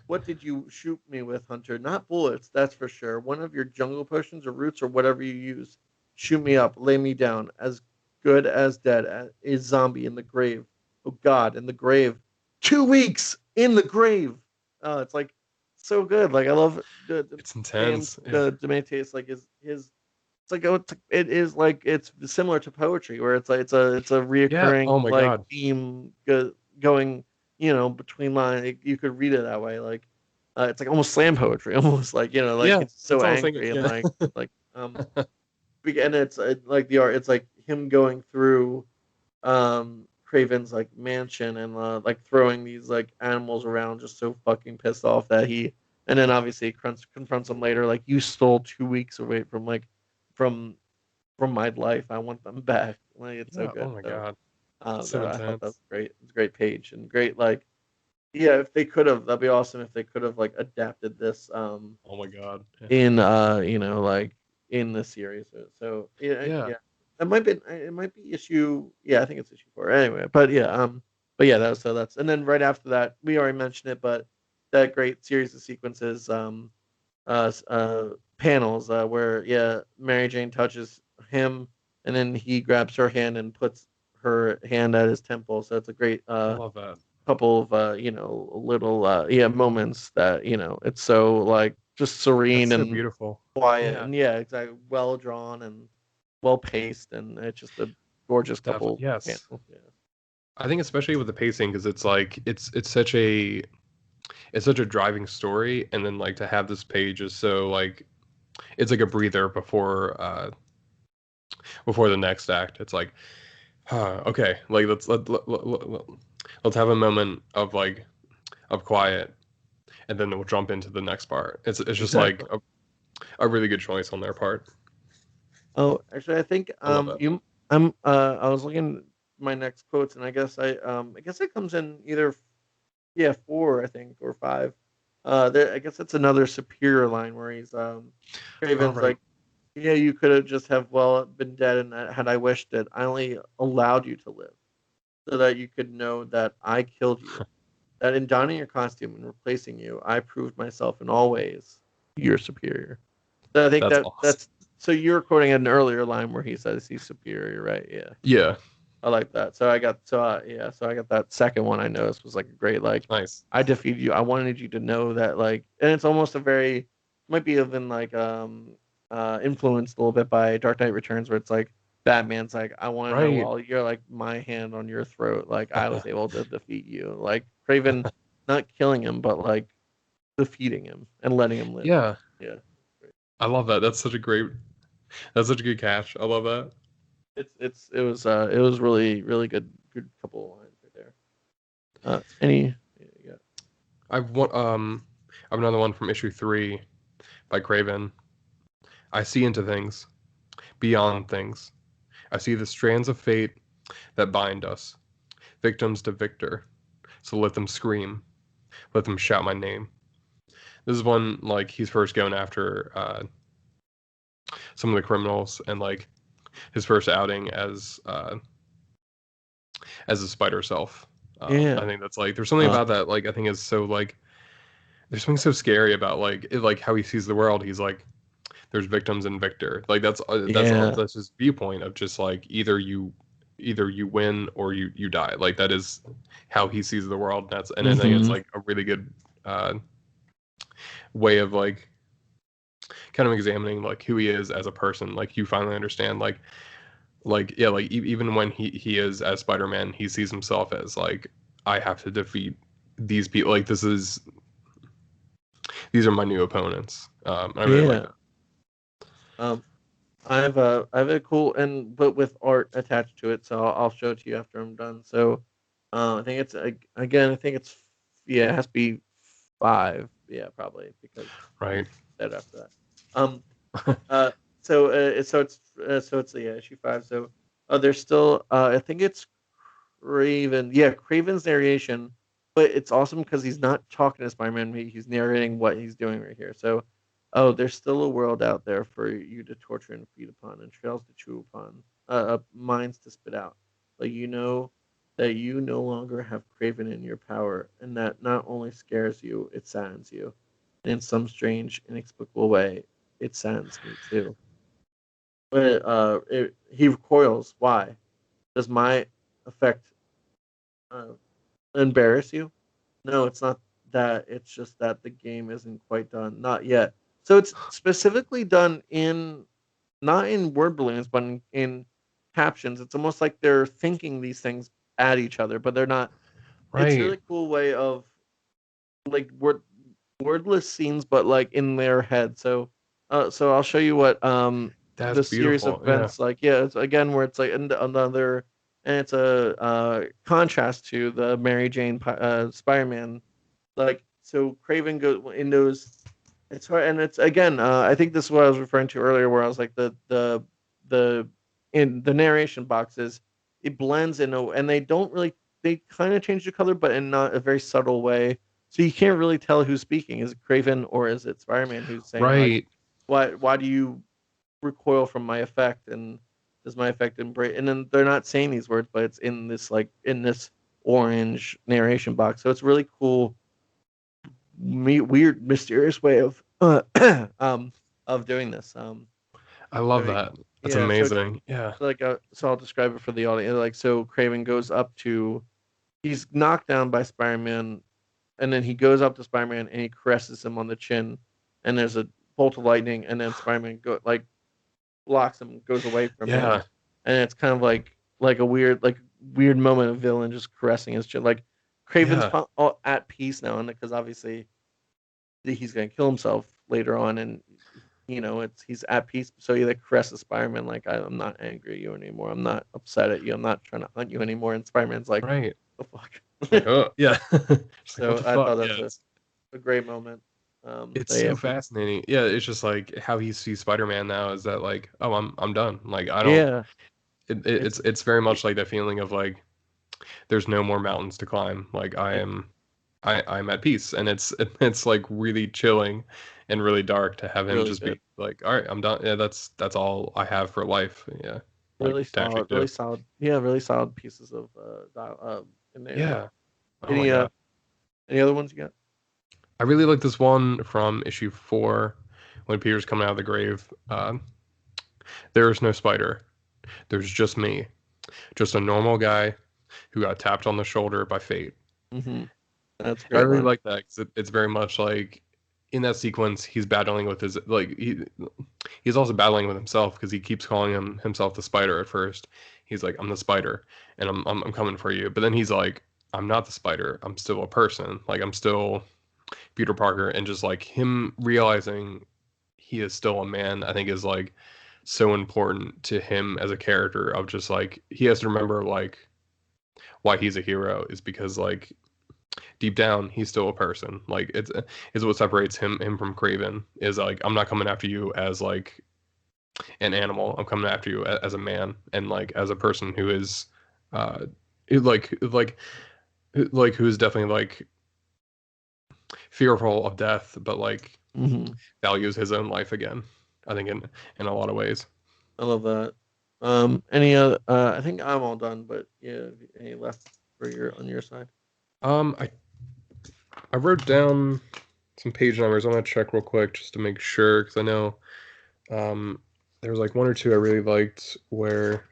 What did you shoot me with, Hunter? Not bullets, that's for sure. One of your jungle potions or roots or whatever you use. Shoot me up, lay me down, as good as dead, a zombie in the grave. Oh God, in the grave. 2 weeks in the grave. Oh, it's like so good. Like I love the It's Dan intense. Yeah. the Demetrius, like his. It's like it is like it's similar to poetry where it's a Yeah. Oh reoccurring my like God. theme going between line. You could read it that way. Like it's like almost slam poetry, almost like like Yeah. it's That's so all I was thinking. angry and Yeah. like and it's like the art. It's like him going through Craven's like mansion and like throwing these like animals around, just so fucking pissed off that he. And then obviously confronts him later, like you stole 2 weeks away from from from my life. I want them back. Like it's so Yeah. Oh good. my So God. It's so I thought that was intense. great. It's a great page and great like yeah, if they could have, that'd be awesome if they could have like adapted this Oh my God. Yeah. in like in the series. So yeah, Yeah. yeah. It might be issue yeah, I think it's issue four. Anyway, but yeah, that's and then right after that, we already mentioned it, but that great series of sequences panels where yeah, Mary Jane touches him and then he grabs her hand and puts her hand at his temple. So it's a great I love that. couple of little yeah moments that it's so like just That's serene so and beautiful. quiet, Yeah, and yeah, exactly, well drawn and well paced, and it's just a gorgeous definitely. couple Yes. panels. Yeah. I think especially with the pacing because it's like it's such a driving story, and then like to have this page is so like it's like a breather before the next act. It's like, okay, like let's have a moment of like of quiet, and then we'll jump into the next part. It's just like Exactly. a really good choice on their part. Oh, actually, I think I love it. I was looking at my next quotes, and I guess it comes in either, yeah, four, I think, or five. I guess it's another superior line where All Kraven's right. like, yeah, you could have just have well been dead, and had I wished it, I only allowed you to live so that you could know that I killed you. That in donning your costume and replacing you, I proved myself in all ways your superior. So I think That's awesome. that's so you're quoting an earlier line where he says he's superior, right? Yeah. Yeah. I like that. So I got that second one I noticed was like a great like Nice. I defeated you. I wanted you to know that like and it's almost a very might be even like influenced a little bit by Dark Knight Returns where it's like Batman's like I want to know Right. while you're like my hand on your throat like I was able to defeat you. Like Craven not killing him but like defeating him and letting him live. Yeah. Yeah. I love that. That's such a good catch. I love that. It was really good couple of lines right there. Any yeah. I've one I've another one from issue 3 by Kraven. I see into things, beyond things. I see the strands of fate that bind us, victims to victor. So let them scream, let them shout my name. This is one like he's first going after some of the criminals and like his first outing as a spider self. I Yeah. think that's like there's something Uh, about that like I think is so like there's something so scary about like like how he sees the world. He's like there's victims and victor. Like yeah. that's his viewpoint of just like either you win or you die. Like that is how he sees the world. And I think it's Mm-hmm. like a really good uh, way of like kind of examining like who he is as a person. Like you finally understand like yeah like even when he is as Spider-Man, he sees himself as like I have to defeat these people. Like these are my new opponents. I really like Yeah. that. Um, I have a cool and but with art attached to it, so I'll show it to you after I'm done. So, I think it's again. I think it's yeah. It has to be five. Yeah, probably because you Right. said after that. Um. Uh. So it's yeah issue five. So, there's still I think it's Craven. Yeah, Craven's narration, but it's awesome because he's not talking to Spider-Man. He's narrating what he's doing right here. So, oh, there's still a world out there for you to torture and feed upon, and trails to chew upon, minds to spit out. But you know that you no longer have Craven in your power, and that not only scares you, it saddens you. And in some strange, inexplicable way, it saddens me too. But he recoils. Why? Does my effect uh, embarrass you? No, it's not that. It's just that the game isn't quite done. Not yet. So it's specifically done in not in word balloons, but in captions. It's almost like they're thinking these things at each other, but they're not. It's a Right. really cool way of like wordless scenes, but like in their head. So I'll show you what That's the series of beautiful. Yeah. events like. Yeah, it's again where it's like another, and it's a contrast to the Mary Jane Spider-Man. Like so, Craven goes in those. It's hard, and it's again. I think this is what I was referring to earlier, where I was like the in the narration boxes, it blends in, and they don't really. They kind of change the color, but in not a very subtle way. So you can't really tell who's speaking. Is it Craven or is it Spider-Man who's saying like, Right. why do you recoil from my effect and does my effect embrace? And then they're not saying these words, but it's in this like in this orange narration box. So it's really cool weird, mysterious way of doing this. I love So, that. That's yeah, so amazing. Yeah. so I'll describe it for the audience. Like so, Craven goes up to he's knocked down by Spider-Man, and then he goes up to Spider-Man and he caresses him on the chin, and there's a bolt of lightning, and then Spider-Man blocks him, goes away from him, Yeah. and it's kind of like a weird moment of villain just caressing his chin. Like Craven's Yeah. at peace now, and because obviously he's gonna kill himself later on, and he's at peace. So he caresses Spider-Man like I'm not angry at you anymore. I'm not upset at you. I'm not trying to hunt you anymore. And Spider-Man's like, Right. the fuck. Like, oh yeah. It's like, what So the I fuck? thought that's Yeah. a great moment. It's But yeah, so fascinating. Yeah, it's just like how he sees Spider-Man now is that like, oh, I'm done. Like I don't. yeah, it's It's very much like that feeling of like there's no more mountains to climb. Like I'm at peace, and it's like really chilling and really dark to have him really just be good. like, all right, I'm done. Yeah, that's all I have for life. Yeah, like Really to actually solid, do. really solid. Yeah, really solid pieces of in there. Yeah. Oh my Any God. any other ones you got? I really like this one from issue 4 when Peter's coming out of the grave. There is no spider. There's just me. Just a normal guy who got tapped on the shoulder by fate. Mm-hmm. That's a I great really line. like that because it's very much like in that sequence he's battling with his like he's also battling with himself because he keeps calling himself the spider at first. He's like, I'm the spider and I'm coming for you. But then he's like, I'm not the spider. I'm still a person. Like I'm still Peter Parker, and just like him realizing he is still a man, I think is like so important to him as a character of just like he has to remember like why he's a hero is because like deep down he's still a person. Like it's what separates him from Kraven is like I'm not coming after you as like an animal. I'm coming after you as a man and like as a person who is uh like who is definitely like fearful of death but like Mm-hmm. values his own life again. I think in a lot of ways. I love that. Any other? I think I'm all done. But yeah, any left for your on your side? Um, I I wrote down some page numbers. I'm gonna check real quick just to make sure because I know um there was like one or two I really liked where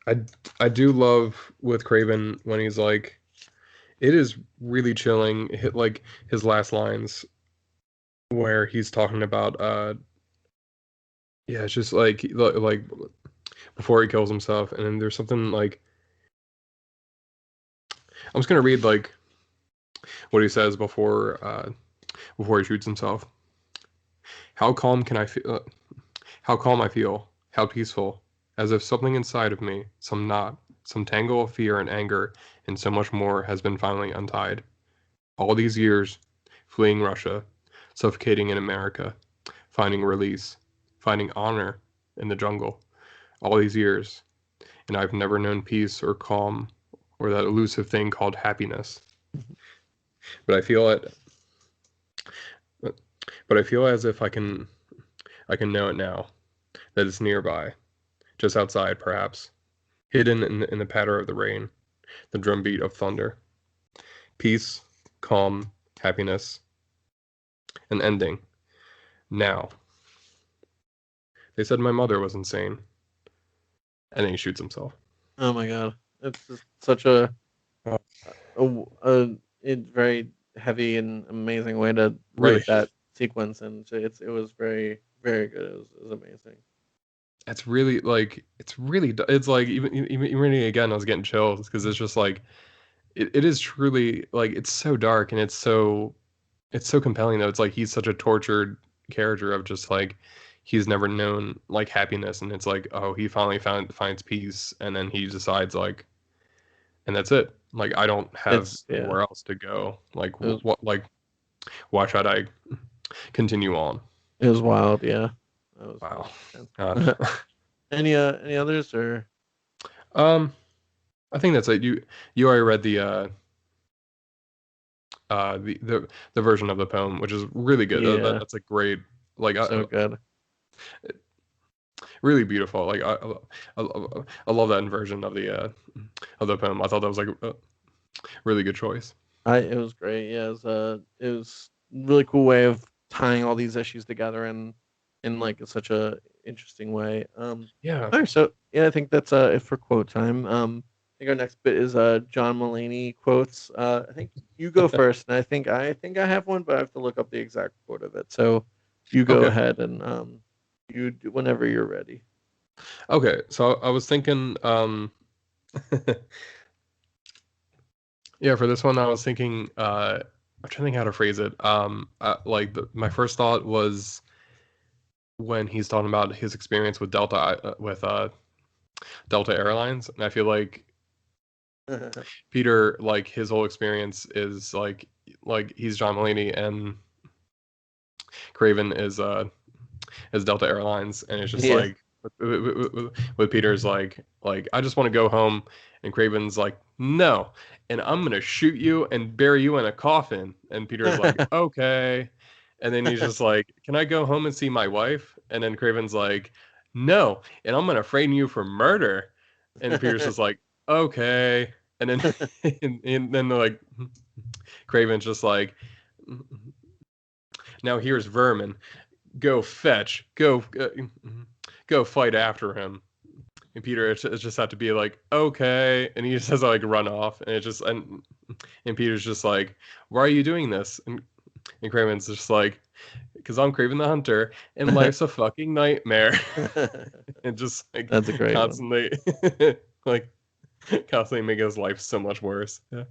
I I do love with Craven when he's like it is really chilling. Hit like his last lines where he's talking about yeah it's just like before he kills himself and then there's something like I'm just gonna read like what he says before he shoots himself. How calm can I feel? How calm I feel. How peaceful. As if something inside of me, some knot, some tangle of fear and anger, and so much more has been finally untied. All these years, fleeing Russia, suffocating in America, finding release, finding honor in the jungle. All these years, and I've never known peace or calm or that elusive thing called happiness. But I feel it. But I feel as if I can know it now, that it's nearby, just outside, perhaps, hidden in the patter of the rain, the drumbeat of thunder. Peace, calm, happiness, an ending. Now. They said my mother was insane. And then he shoots himself. Oh my god, it's just such a very heavy and amazing way to Really, write that sequence, and it was very very good. It was amazing. it's really like it's like even reading it again, I was getting chills because it's just like it is truly like it's so dark and it's so compelling though. It's like he's such a tortured character of just like he's never known like happiness, and it's like oh he finally finds peace, and then he decides like and that's it. Like I don't have It's yeah, anywhere else to go. Like it was what like why should I continue on? it was wild. Yeah, that Wow. was intense. Gosh. Any others or Um, I think that's it. You already read the version of the poem, which is really good. yeah, That's a great like so good. really beautiful. Like I love that version of the poem. I thought that was like a really good choice. I It was great. Yeah, it was a really cool way of tying all these issues together in like such a interesting way. Yeah. All right, so yeah, I think that's it for quote time. think our next bit is John Mulaney quotes. I think you go first, and I think I have one, but I have to look up the exact quote of it. So you go Okay. ahead and you do whenever you're ready. Okay. So I was thinking, yeah, for this one, I was thinking, I'm trying to think how to phrase it. Like my first thought was when he's talking about his experience with Delta Airlines, and I feel like Peter, like his whole experience is like he's John Mulaney and Kraven is Delta Airlines, and it's just Yeah. like with Peter's like I just want to go home, and Kraven's like no, and I'm gonna shoot you and bury you in a coffin, and Peter's like okay, and then he's just like, can I go home and see my wife? And then Kraven's like, no, and I'm gonna frame you for murder, and Peter's just like okay, and then and then like Kraven's just like now here's vermin, go fetch, go fight after him. And Peter it's just had to be like, okay, and he just has to like run off, and and Peter's just like, why are you doing this? And Kraven's just like, because I'm Kraven the Hunter, and life's a fucking nightmare, and just like That's a great one. constantly, like constantly making his life so much worse. Yeah.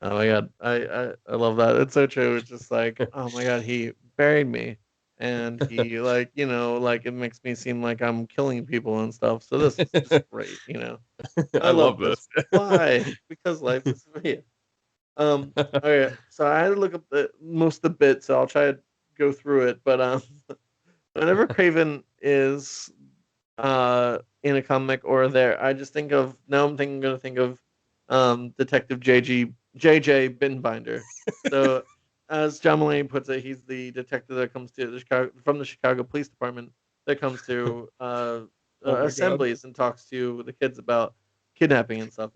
Oh my god, I love that. It's so true. It's just like, oh my god, he buried me, and he like like it makes me seem like I'm killing people and stuff. So this is just great. I I love love this. this. Why? Because life is yeah. Okay, so I had to look up most of the bits, so I'll try to go through it. But whenever Craven is in a comic or there, I just think of now gonna think of Detective JJ Binbinder. So as John Mulaney puts it, he's the detective that comes to the Chicago Police Department that comes to Oh my god. assemblies and talks to the kids about kidnapping and stuff.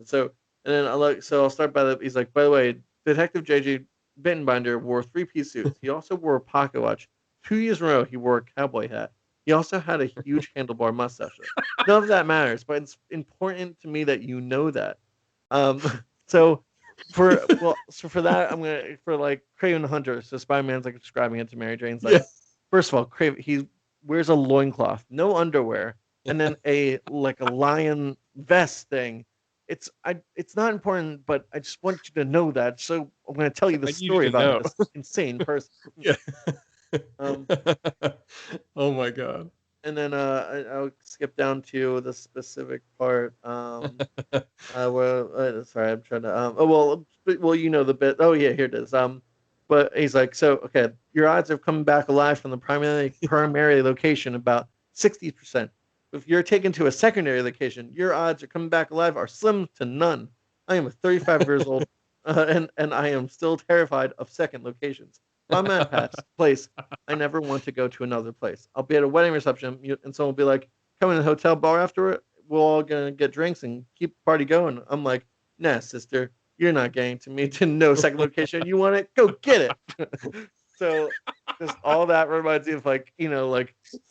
And then I'll start by he's like, by the way, Detective JJ Bittenbinder wore three-piece suits. He also wore a pocket watch. 2 years in a row, he wore a cowboy hat. He also had a huge handlebar mustache. None of that matters, but it's important to me that you know that. Um, so for that, I'm gonna for like Craven the Hunter. So Spider-Man's like describing it to Mary Jane's like, Yeah. first of all, Craven he wears a loincloth, no underwear, and then a lion vest thing. It's not important, but I just want you to know that. So I'm gonna tell you the I need you story to about know. this insane person. Yeah. Um, Oh my god. and then I'll skip down to the specific part. Well, sorry, I'm trying to. You know the bit. Oh yeah, here it is. But he's like, so okay, your odds of coming back alive from the primary location about 60%. If you're taken to a secondary location, your odds of coming back alive are slim to none. I am 35 years old, and I am still terrified of second locations. If I'm at past place, I never want to go to another place. I'll be at a wedding reception, and someone will be like, "Come in the hotel bar after we're all gonna get drinks and keep the party going." I'm like, nah, sister, you're not getting to me to no second location. You want it? Go get it. So just all that reminds me of like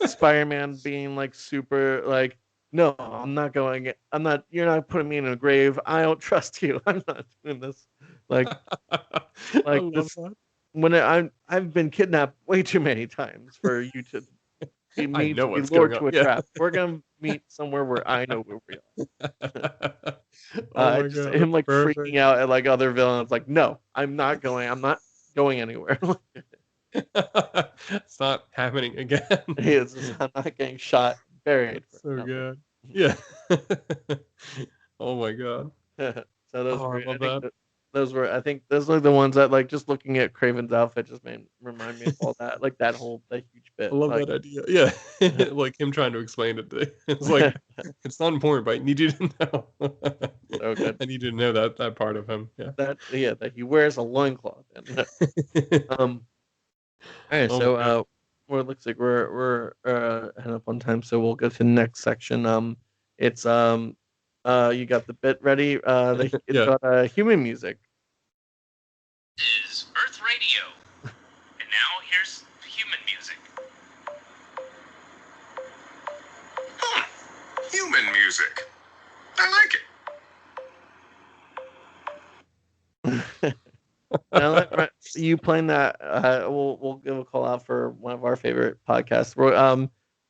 Spider-Man being like super like, no, I'm not going. I'm not. You're not putting me in a grave. I don't trust you. I'm not doing this. Like I like love this that. when I've been kidnapped way too many times for you to be I me know to be what's lured going on. to a Yeah. trap. We're gonna meet somewhere where I know where we are. Oh my Just god, him that's like freaking perfect. out at like other villains. Like, no, I'm not going. I'm not going anywhere. It's not happening again. I'm not getting shot, buried for So nothing. good. Yeah. Oh my god. So those Oh, I were, I love think that. that I think those are the ones that like just looking at Craven's outfit just made remind me of all that, like that huge I bit. love Like, that idea. Yeah. Like him trying to explain it to it's like it's not important, but I need you to know. so good. I need you to know that part of him. Yeah. That he wears a loincloth. And um all right, Oh my so god. well, it looks like we're heading up on time, so we'll go to the next section. It's you got the bit ready. It's Yeah. got human music. Is Earth Radio. And now here's human music. Human music. I like it. you playing that, we'll give a call out for one of our favorite podcasts.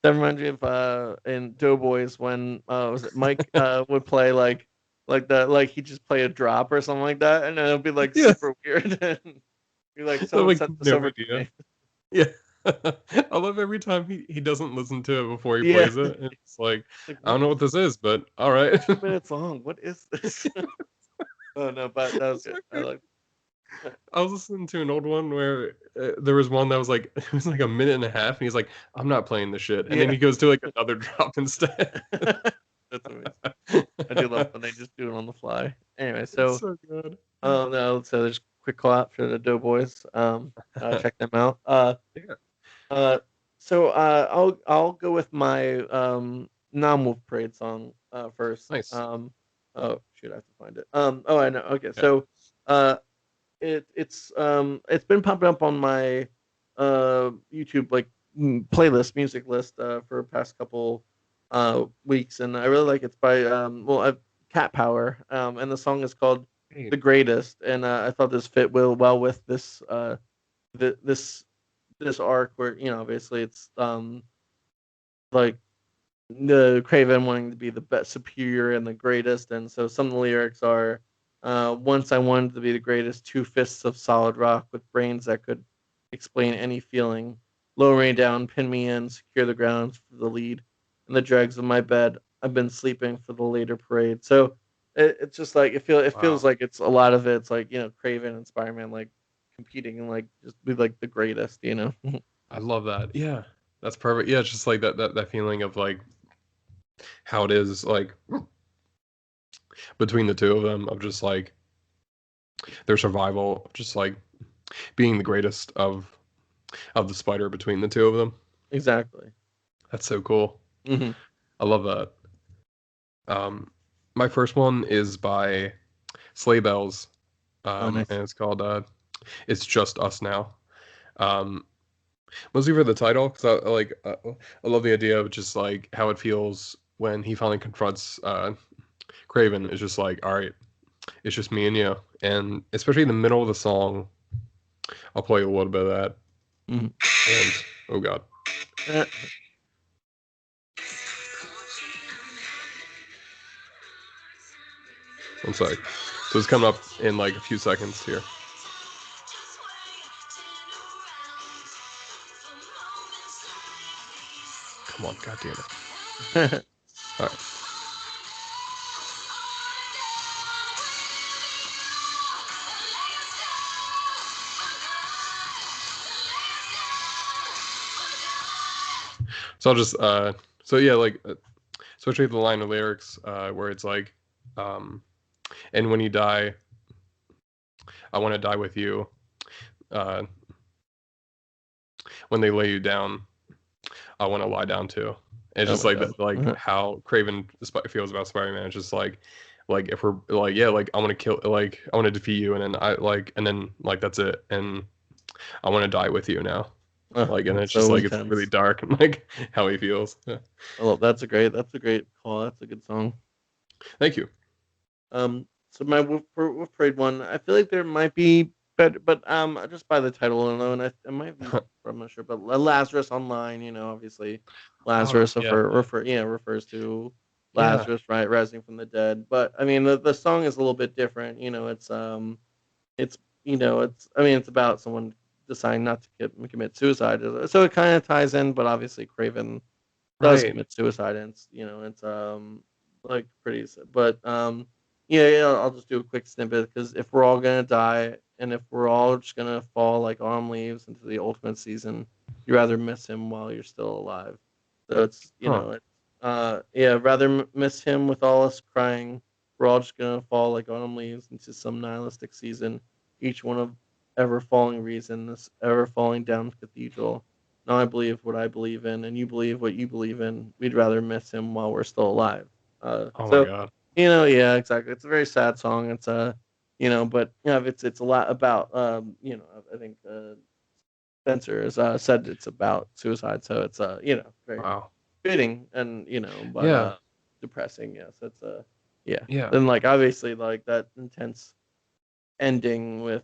That reminds me of in Doughboys when was it Mike would play like he just play a drop or something like that, and then it'll be like Yeah. super weird and be like I someone like sent this no over to idea. me. Yeah. I love every time he doesn't listen to it before he Yeah, plays it. It's like, like I what don't know is what this is, but all right. 2 minutes long? What is this? Oh no, but that was It's good. so I good. like. I was listening to an old one where there was one that was like it was like a minute and a half, and he's like, "I'm not playing this shit," and then Yeah, he goes to like another drop instead. that's amazing. I do love when they just do it on the fly. Anyway, It's so so good. no, so there's a quick call out for the Doughboys. Check them out. Yeah, Uh, so I'll go with my non-Wolf Parade song first. nice. Oh shoot, I have to find it. Oh, I know. Okay, Yeah. so uh, it's been popping up on my YouTube like music list for the past couple weeks, and I really like it. It's by Cat Power, and the song is called Great. "The Greatest," and I thought this fit well with this this this arc where obviously it's like the Kraven wanting to be the best, superior, and the greatest, and so some of the lyrics are, "Once I wanted to be the greatest, 2 fists of solid rock with brains that could explain any feeling. Lower me down, pin me in, secure the ground for the lead, and the dregs of my bed. I've been sleeping for the later parade." So it's just like it feels Wow. like it's a lot of it's like Kraven and Spider-Man like competing and like just be like the greatest. I love that. Yeah, that's perfect. Yeah, it's just like that feeling of like how it is like between the two of them of just like their survival, just like being the greatest of the spider between the two of them. Exactly. That's so cool. Hmm. I love that. Um, my first one is by Sleigh Bells, Oh, nice. and it's called "It's Just Us Now." Um, Mostly for the title, because I love the idea of just like how it feels when he finally confronts Craven. It's just like, all right, it's just me and you, and especially in the middle of the song, I'll play a little bit of that, Mhm. and oh god, Eh, I'm sorry. So it's coming up in like a few seconds here. Come on, god damn it. All right. So I'll just so yeah, like especially the line of lyrics where it's like, um, and when you die, I want to die with you. Uh, when they lay you down, I want to lie down too. And it's oh just my like god. that, like how Craven feels about Spider-Man. It's just like if we're like, yeah, like I want to kill, like I want to defeat you, and then and then like that's it, and I want to die with you now. Like, and it's just So like it's really intense. dark and like how he feels. Yeah. Oh, that's a great call. That's a good song. Thank you. So my Wolf Parade one, I feel like there might be better, but just by the title alone, it might be. I'm not sure, but Lazarus Online, obviously, Oh Lazarus yeah, refers to yeah, Lazarus, right, rising from the dead. But I mean, the song is a little bit different. It's I mean, it's about someone deciding not to commit suicide, so it kind of ties in. But obviously, Craven does right. commit suicide, and it's like pretty but yeah, I'll just do a quick snippet because if we're all gonna die and if we're all just gonna fall like autumn leaves into the ultimate season, you rather miss him while you're still alive. So it's Huh. yeah, rather miss him with all us crying. We're all just gonna fall like autumn leaves into some nihilistic season, each one of ever falling reason, this ever falling down cathedral. Now I believe what I believe in, and you believe what you believe in. We'd rather miss him while we're still alive. Oh my So god. yeah, exactly. It's a very sad song. It's but it's a lot about I think Spencer has said it's about suicide, so it's very Wow. fitting and but Yeah. depressing. Yes, it's yeah. Yeah. Then like obviously like that intense ending with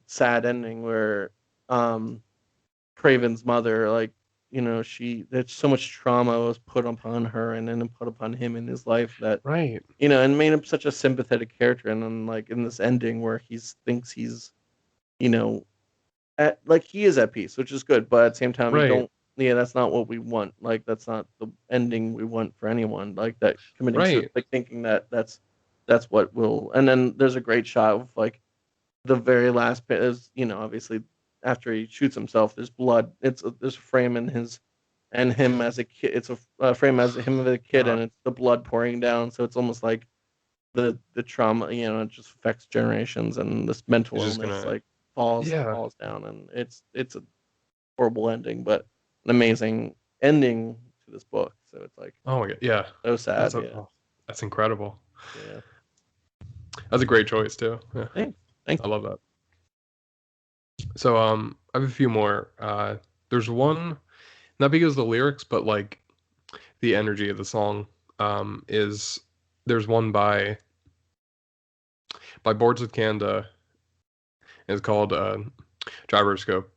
sad ending where Kraven's mother, like, there's so much trauma was put upon her and then put upon him in his life that, Right. and made him such a sympathetic character. And then, like, in this ending where he thinks he's, you know, like, he is at peace, which is good, but at the same time, Right. that's not what we want. Like, that's not the ending we want for anyone. Like, that committing suicide, Right. like, thinking that that's what will. And then there's a great shot of, like, the very last bit is, obviously after he shoots himself, there's blood. There's a frame in his and him as a kid. It's a frame as him as a kid, Uh, and it's the blood pouring down. So it's almost like the trauma, it just affects generations, and this mental it's just illness, gonna. like, falls Yeah. falls down, and it's a horrible ending, but an amazing ending to this book. So it's like Oh my god. Yeah. so sad. That's incredible. Yeah. That's a great choice too. Yeah. Thanks. I love that. So I have a few more. There's one, not because of the lyrics, but like the energy of the song. Is There's one by Boards with Kanda. It's called Gyroscope.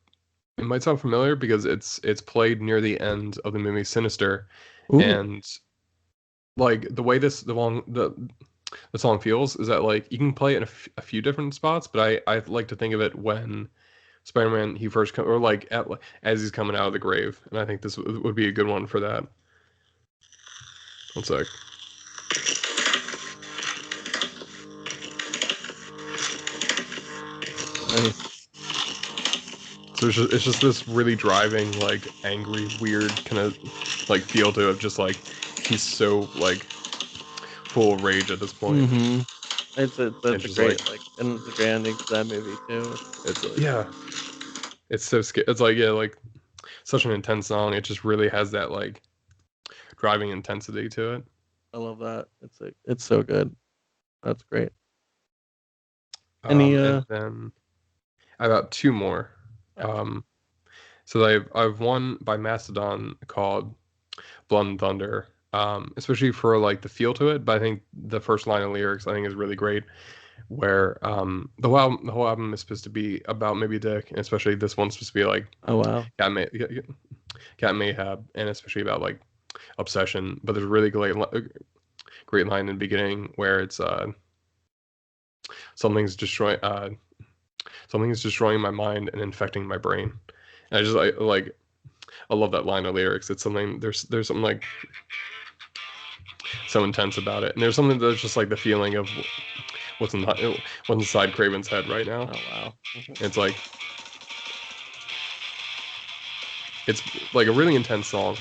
It might sound familiar because it's played near the end of the movie Sinister, Ooh. and like the way the song feels is that like you can play it in a few different spots, but I like to think of it when Spider-Man he first or like as he's coming out of the grave, and I think this would be a good one for that. One sec. Nice. So it's just this really driving, like angry, weird kind of like feel to it, of just like he's so like full of rage at this point. Mm-hmm. It's And a just like great, like, and it's a great ending to that movie too. It's really yeah, it's so scary. It's like yeah, like such an intense song. It just really has that like driving intensity to it. I love that. It's so good. That's great. Any And then I got two more. Gotcha. So I've one by Mastodon called Blood and Thunder. Especially for like the feel to it, but I think the first line of lyrics I think is really great. Where the whole album is supposed to be about Moby Dick, and especially this one's supposed to be like Oh wow. Cat Mayhab, and especially about like obsession. But there's a really great line in the beginning where it's something's destroying something's destroying my mind and infecting my brain. And I love that line of lyrics. It's something there's something like so intense about it, and there's something that's just like the feeling of what's inside Kraven's head right now. Oh wow. It's like it's like a really intense song.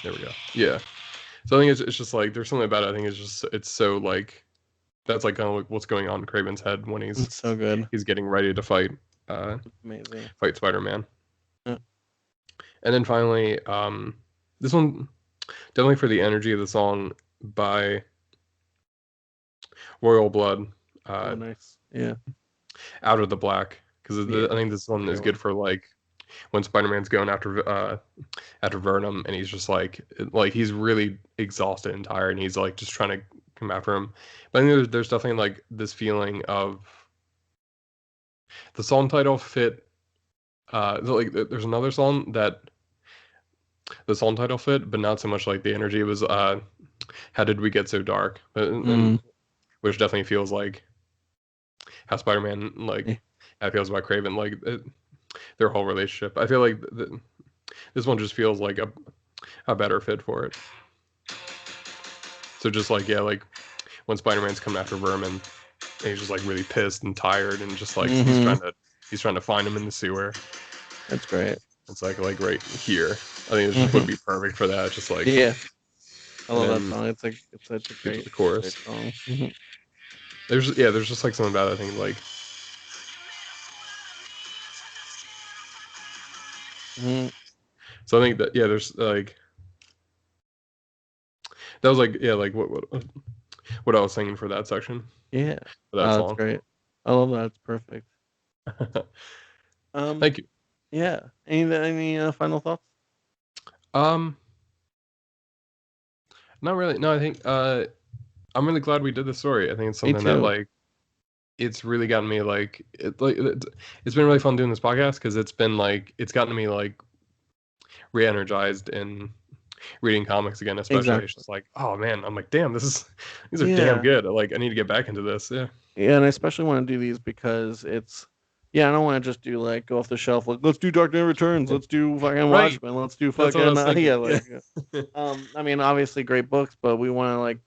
There we go. Yeah. So I think it's just like there's something about it. I think it's so like that's like kind of like what's going on in Kraven's head when It's so good. he's getting ready to fight Amazing. fight Spider-Man. Yeah. And then finally, this one definitely for the energy of the song by Royal Blood, Oh nice. Yeah. Out of the Black, because Yeah. I think this one is good for like when Spider-Man's going after Venom, and he's just like he's really exhausted and tired, and he's like just trying to come after him. But I think there's definitely like this feeling of the song title fit. Like there's another song that the song title fit, but not so much like the energy. It was How Did We Get So Dark? And, which definitely feels like how Spider-Man like how it feels about Kraven, like their whole relationship. I feel like this one just feels like a better fit for it. So just like yeah, like when Spider-Man's coming after Vermin, and he's just like really pissed and tired, and just like he's trying to find him in the sewer. That's great. It's like right here. I think this would be perfect for that. Just like yeah. I love that song. It's such a great, the chorus. Great song. There's just like something about it. I think like. So I think that there's like that was like like what I was singing for that section. Yeah, for that song. That's great. I love that. It's perfect. Thank you. Yeah. Any final thoughts? Not really. No, I think I'm really glad we did this story. I think it's Me something that too. like it's really gotten me it's been really fun doing this podcast because it's been like it's gotten me like re-energized in reading comics again, especially. It's Exactly. just like, oh man, I'm like, damn, these are damn Yeah. good. Like I need to get back into this. Yeah. Yeah, and I especially want to do these because it's yeah, I don't want to just do like go off the shelf like let's do Dark Knight Returns, let's do fucking Right. Watchmen, let's do That's what I fucking was thinking. yeah, Yeah. like I mean obviously great books, but we want to like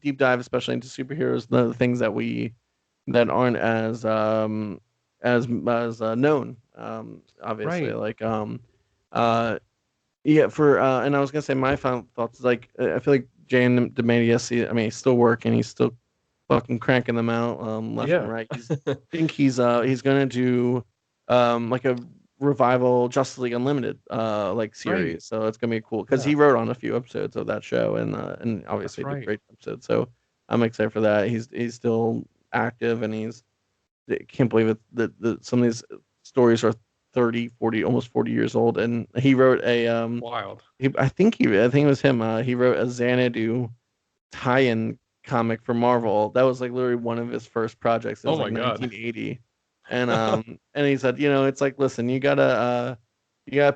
deep dive especially into superheroes, the things that we that aren't as known obviously Right. like uh yeah for and I was gonna say my final thoughts is like I feel like Jane DeMatteis, I mean he's still working, he's still fucking cranking them out left and Yeah. right. He's gonna do like a revival Justice League Unlimited like Right. series. So it's gonna be cool because Yeah. he wrote on a few episodes of that show and That's obviously did right. great episodes. So I'm excited for that. He's still active and I can't believe it that some of these stories are 30, 40, almost 40 years old and he wrote a Wild. I think it was him he wrote a Xanadu tie-in comic for Marvel. That was like literally one of his first projects. It Oh was like my God. 1980, and he said, you know, it's like, listen, you gotta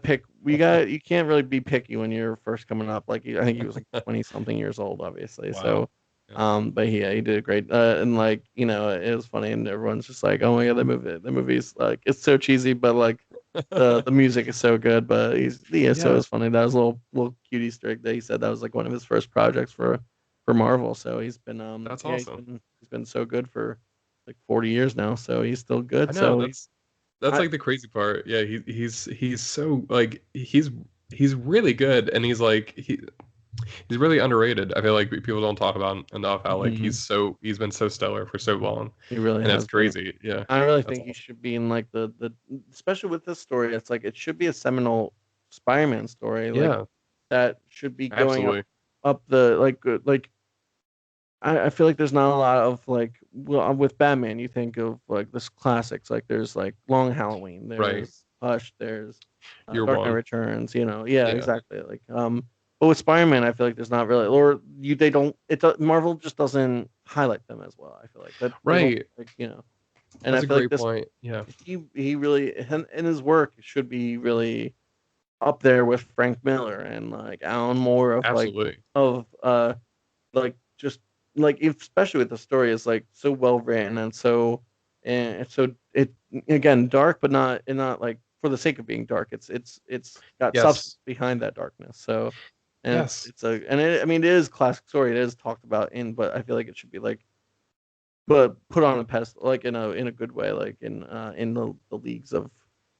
pick. You can't really be picky when you're first coming up. Like I think he was like 20 something years old, obviously. Wow. So, Yeah. but he did a great. And like you know, it was funny, and everyone's just like, oh my god, the movie's like it's so cheesy, but like. The music is so good, but so it Yeah. was funny. That was a little cute Easter egg that he said that was like one of his first projects for Marvel. So he's been That's yeah awesome. he's been so good for like 40 years now. So he's still I good. know. So That's I like the crazy part. Yeah, he's so like he's really good and he's really underrated. I feel like people don't talk about him enough how like mhm, he's been so stellar for so long, he really and it's has been. crazy. Yeah, I really that's think he awesome. should be in like the especially with this story. It's like it should be a seminal Spider-Man story like Yeah, that should be going absolutely. up the like I feel like there's not a lot of like well with Batman you think of like this classics like there's like Long Halloween, Right. there's Hush, there's Year Dark Knight one. Returns, you know, yeah, Yeah. exactly. Like but with Spider-Man I feel like there's not really or you they don't Marvel just doesn't highlight them as well. I feel like that they don't Right. like you know, and I That's a feel like great this point. Yeah. he really and his work should be really up there with Frank Miller and like Alan Moore Absolutely. of like just like especially with the story is like so well written and it's so it again dark but not like for the sake of being dark it's got substance Yes. behind that darkness so and Yes. it's a and it, I mean it is a classic story it is talked about in but I feel like it should be like but put on a pedestal like in a good way like in the leagues of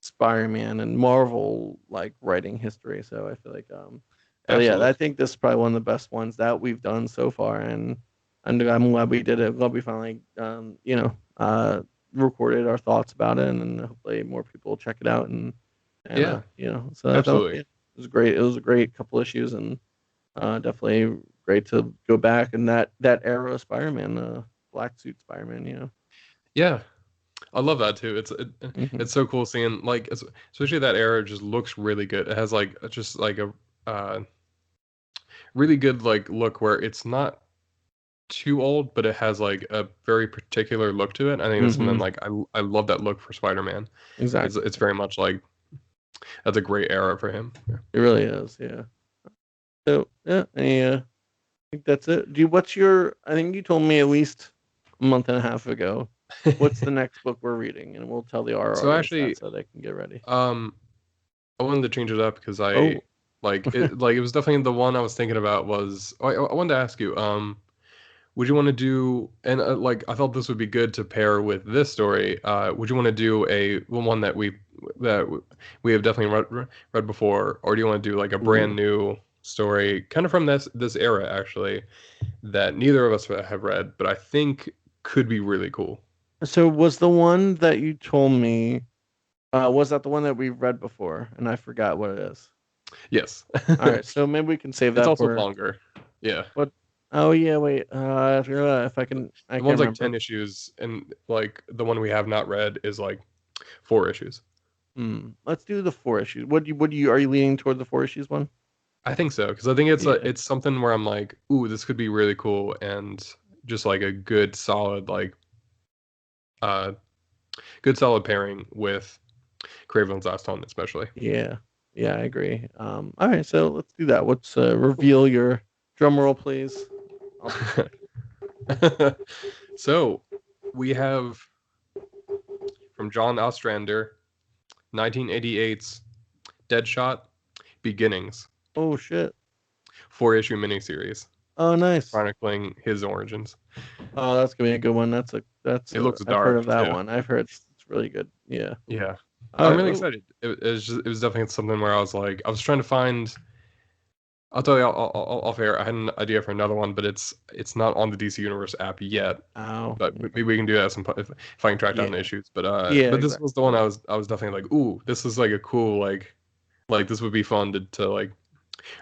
Spider-Man and Marvel like writing history so I feel like but yeah, I Absolutely. think this is probably one of the best ones that we've done so far, and I'm glad we did it. I'm glad we finally, recorded our thoughts about it, and then hopefully more people will check it out, and Yeah. so I thought yeah, Absolutely. it was great. It was a great couple issues, and definitely great to go back in that era of Spider-Man, black suit Spider-Man. Yeah. I love that too. Hmm It's so cool seeing like especially that era just looks really good. It has like just like a uh really good like look where it's not too old, but it has like a very particular look to it. I think that's something hmm like I love that look for Spider-Man. It's Exactly. very much like that's a great era for him. Yeah. It really is. Yeah. So yeah, I think that's it. What's your? I think you told me at least a month and a half ago. What's the next book we're reading, and we'll tell our So audience that actually, so they can get ready. um, I wanted to change it up because I Oh, like it was definitely the one I was thinking about was I wanted to ask you would you want to do and like I thought this would be good to pair with this story. Would you want to do a one that we have definitely read before, or do you want to do like a brand ooh. new story, kind of from this era actually, that neither of us have read, but I think could be really cool? So was the one that you told me? Was that the one that we read before? And I forgot what it is. Yes, All right, so maybe we can save it's that also for longer. Yeah, what? Oh yeah, wait. If I the can't one's like remember. 10 issues, and like the one we have not read is like 4 issues. Let's do the 4 issues. What do you are you leaning toward the 4 issues one? I think so, because I think it's Yeah. it's something where I'm like, ooh, this could be really cool, and just like a good solid uh good solid pairing with Kraven's Last Hunt, especially. Yeah, yeah, I agree. All right, so let's do that. Let's reveal your drum roll, please. So we have from John Ostrander, 1988's Deadshot Beginnings, Oh shit! 4-issue miniseries Oh, nice. chronicling his origins. Oh, that's gonna be a good one. It looks I've heard of dark that too. one. I've heard it's really good. Yeah. Yeah, All I'm right. really Oh, excited. It was definitely something where I was like, I was trying to find. I'll tell you off air. I had an idea for another one, but it's not on the DC Universe app yet. ow. But maybe we can do that if I can track down the Yeah. issues. Yeah. But this Exactly. was the one I was definitely like, ooh, this is like a cool like this would be fun to like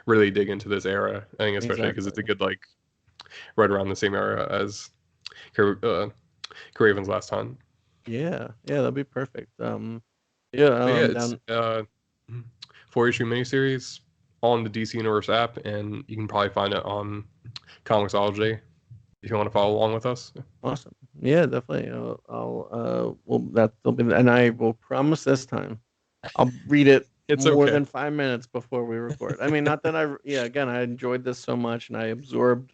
really dig into this era. I think especially because it's a Exactly. good like right around the same era as Kraven's Last Hunt. Yeah. Yeah. That'd be perfect. Yeah. But yeah, I'm it's down. 4-issue miniseries on the DC Universe app, and you can probably find it on Comixology if you want to follow along with us. Awesome. Yeah. Definitely. Well, that'll be, and I will promise this time, I'll read it It's more okay. than 5 minutes before we record. I mean, not that yeah, again, I enjoyed this so much and I absorbed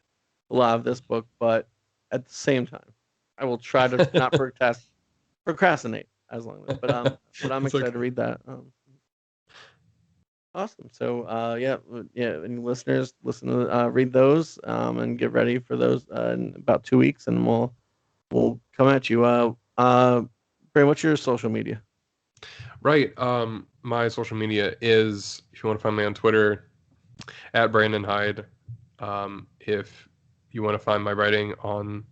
a lot of this book, but at the same time, I will try to not procrastinate as long as, but I'm It's excited to okay. read that. Awesome. So, yeah, any listeners, listen to, read those, and get ready for those, in about 2 weeks, and we'll come at you. Bray, what's your social media? Right. My social media is, if you want to find me on Twitter, at Brandon Hyde. If you want to find my writing on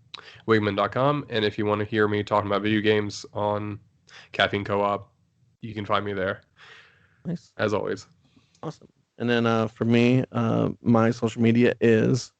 Wigman.com, and if you want to hear me talking about video games on Caffeine Co-op, you can find me there, Nice. as always. Awesome. And then for me, my social media is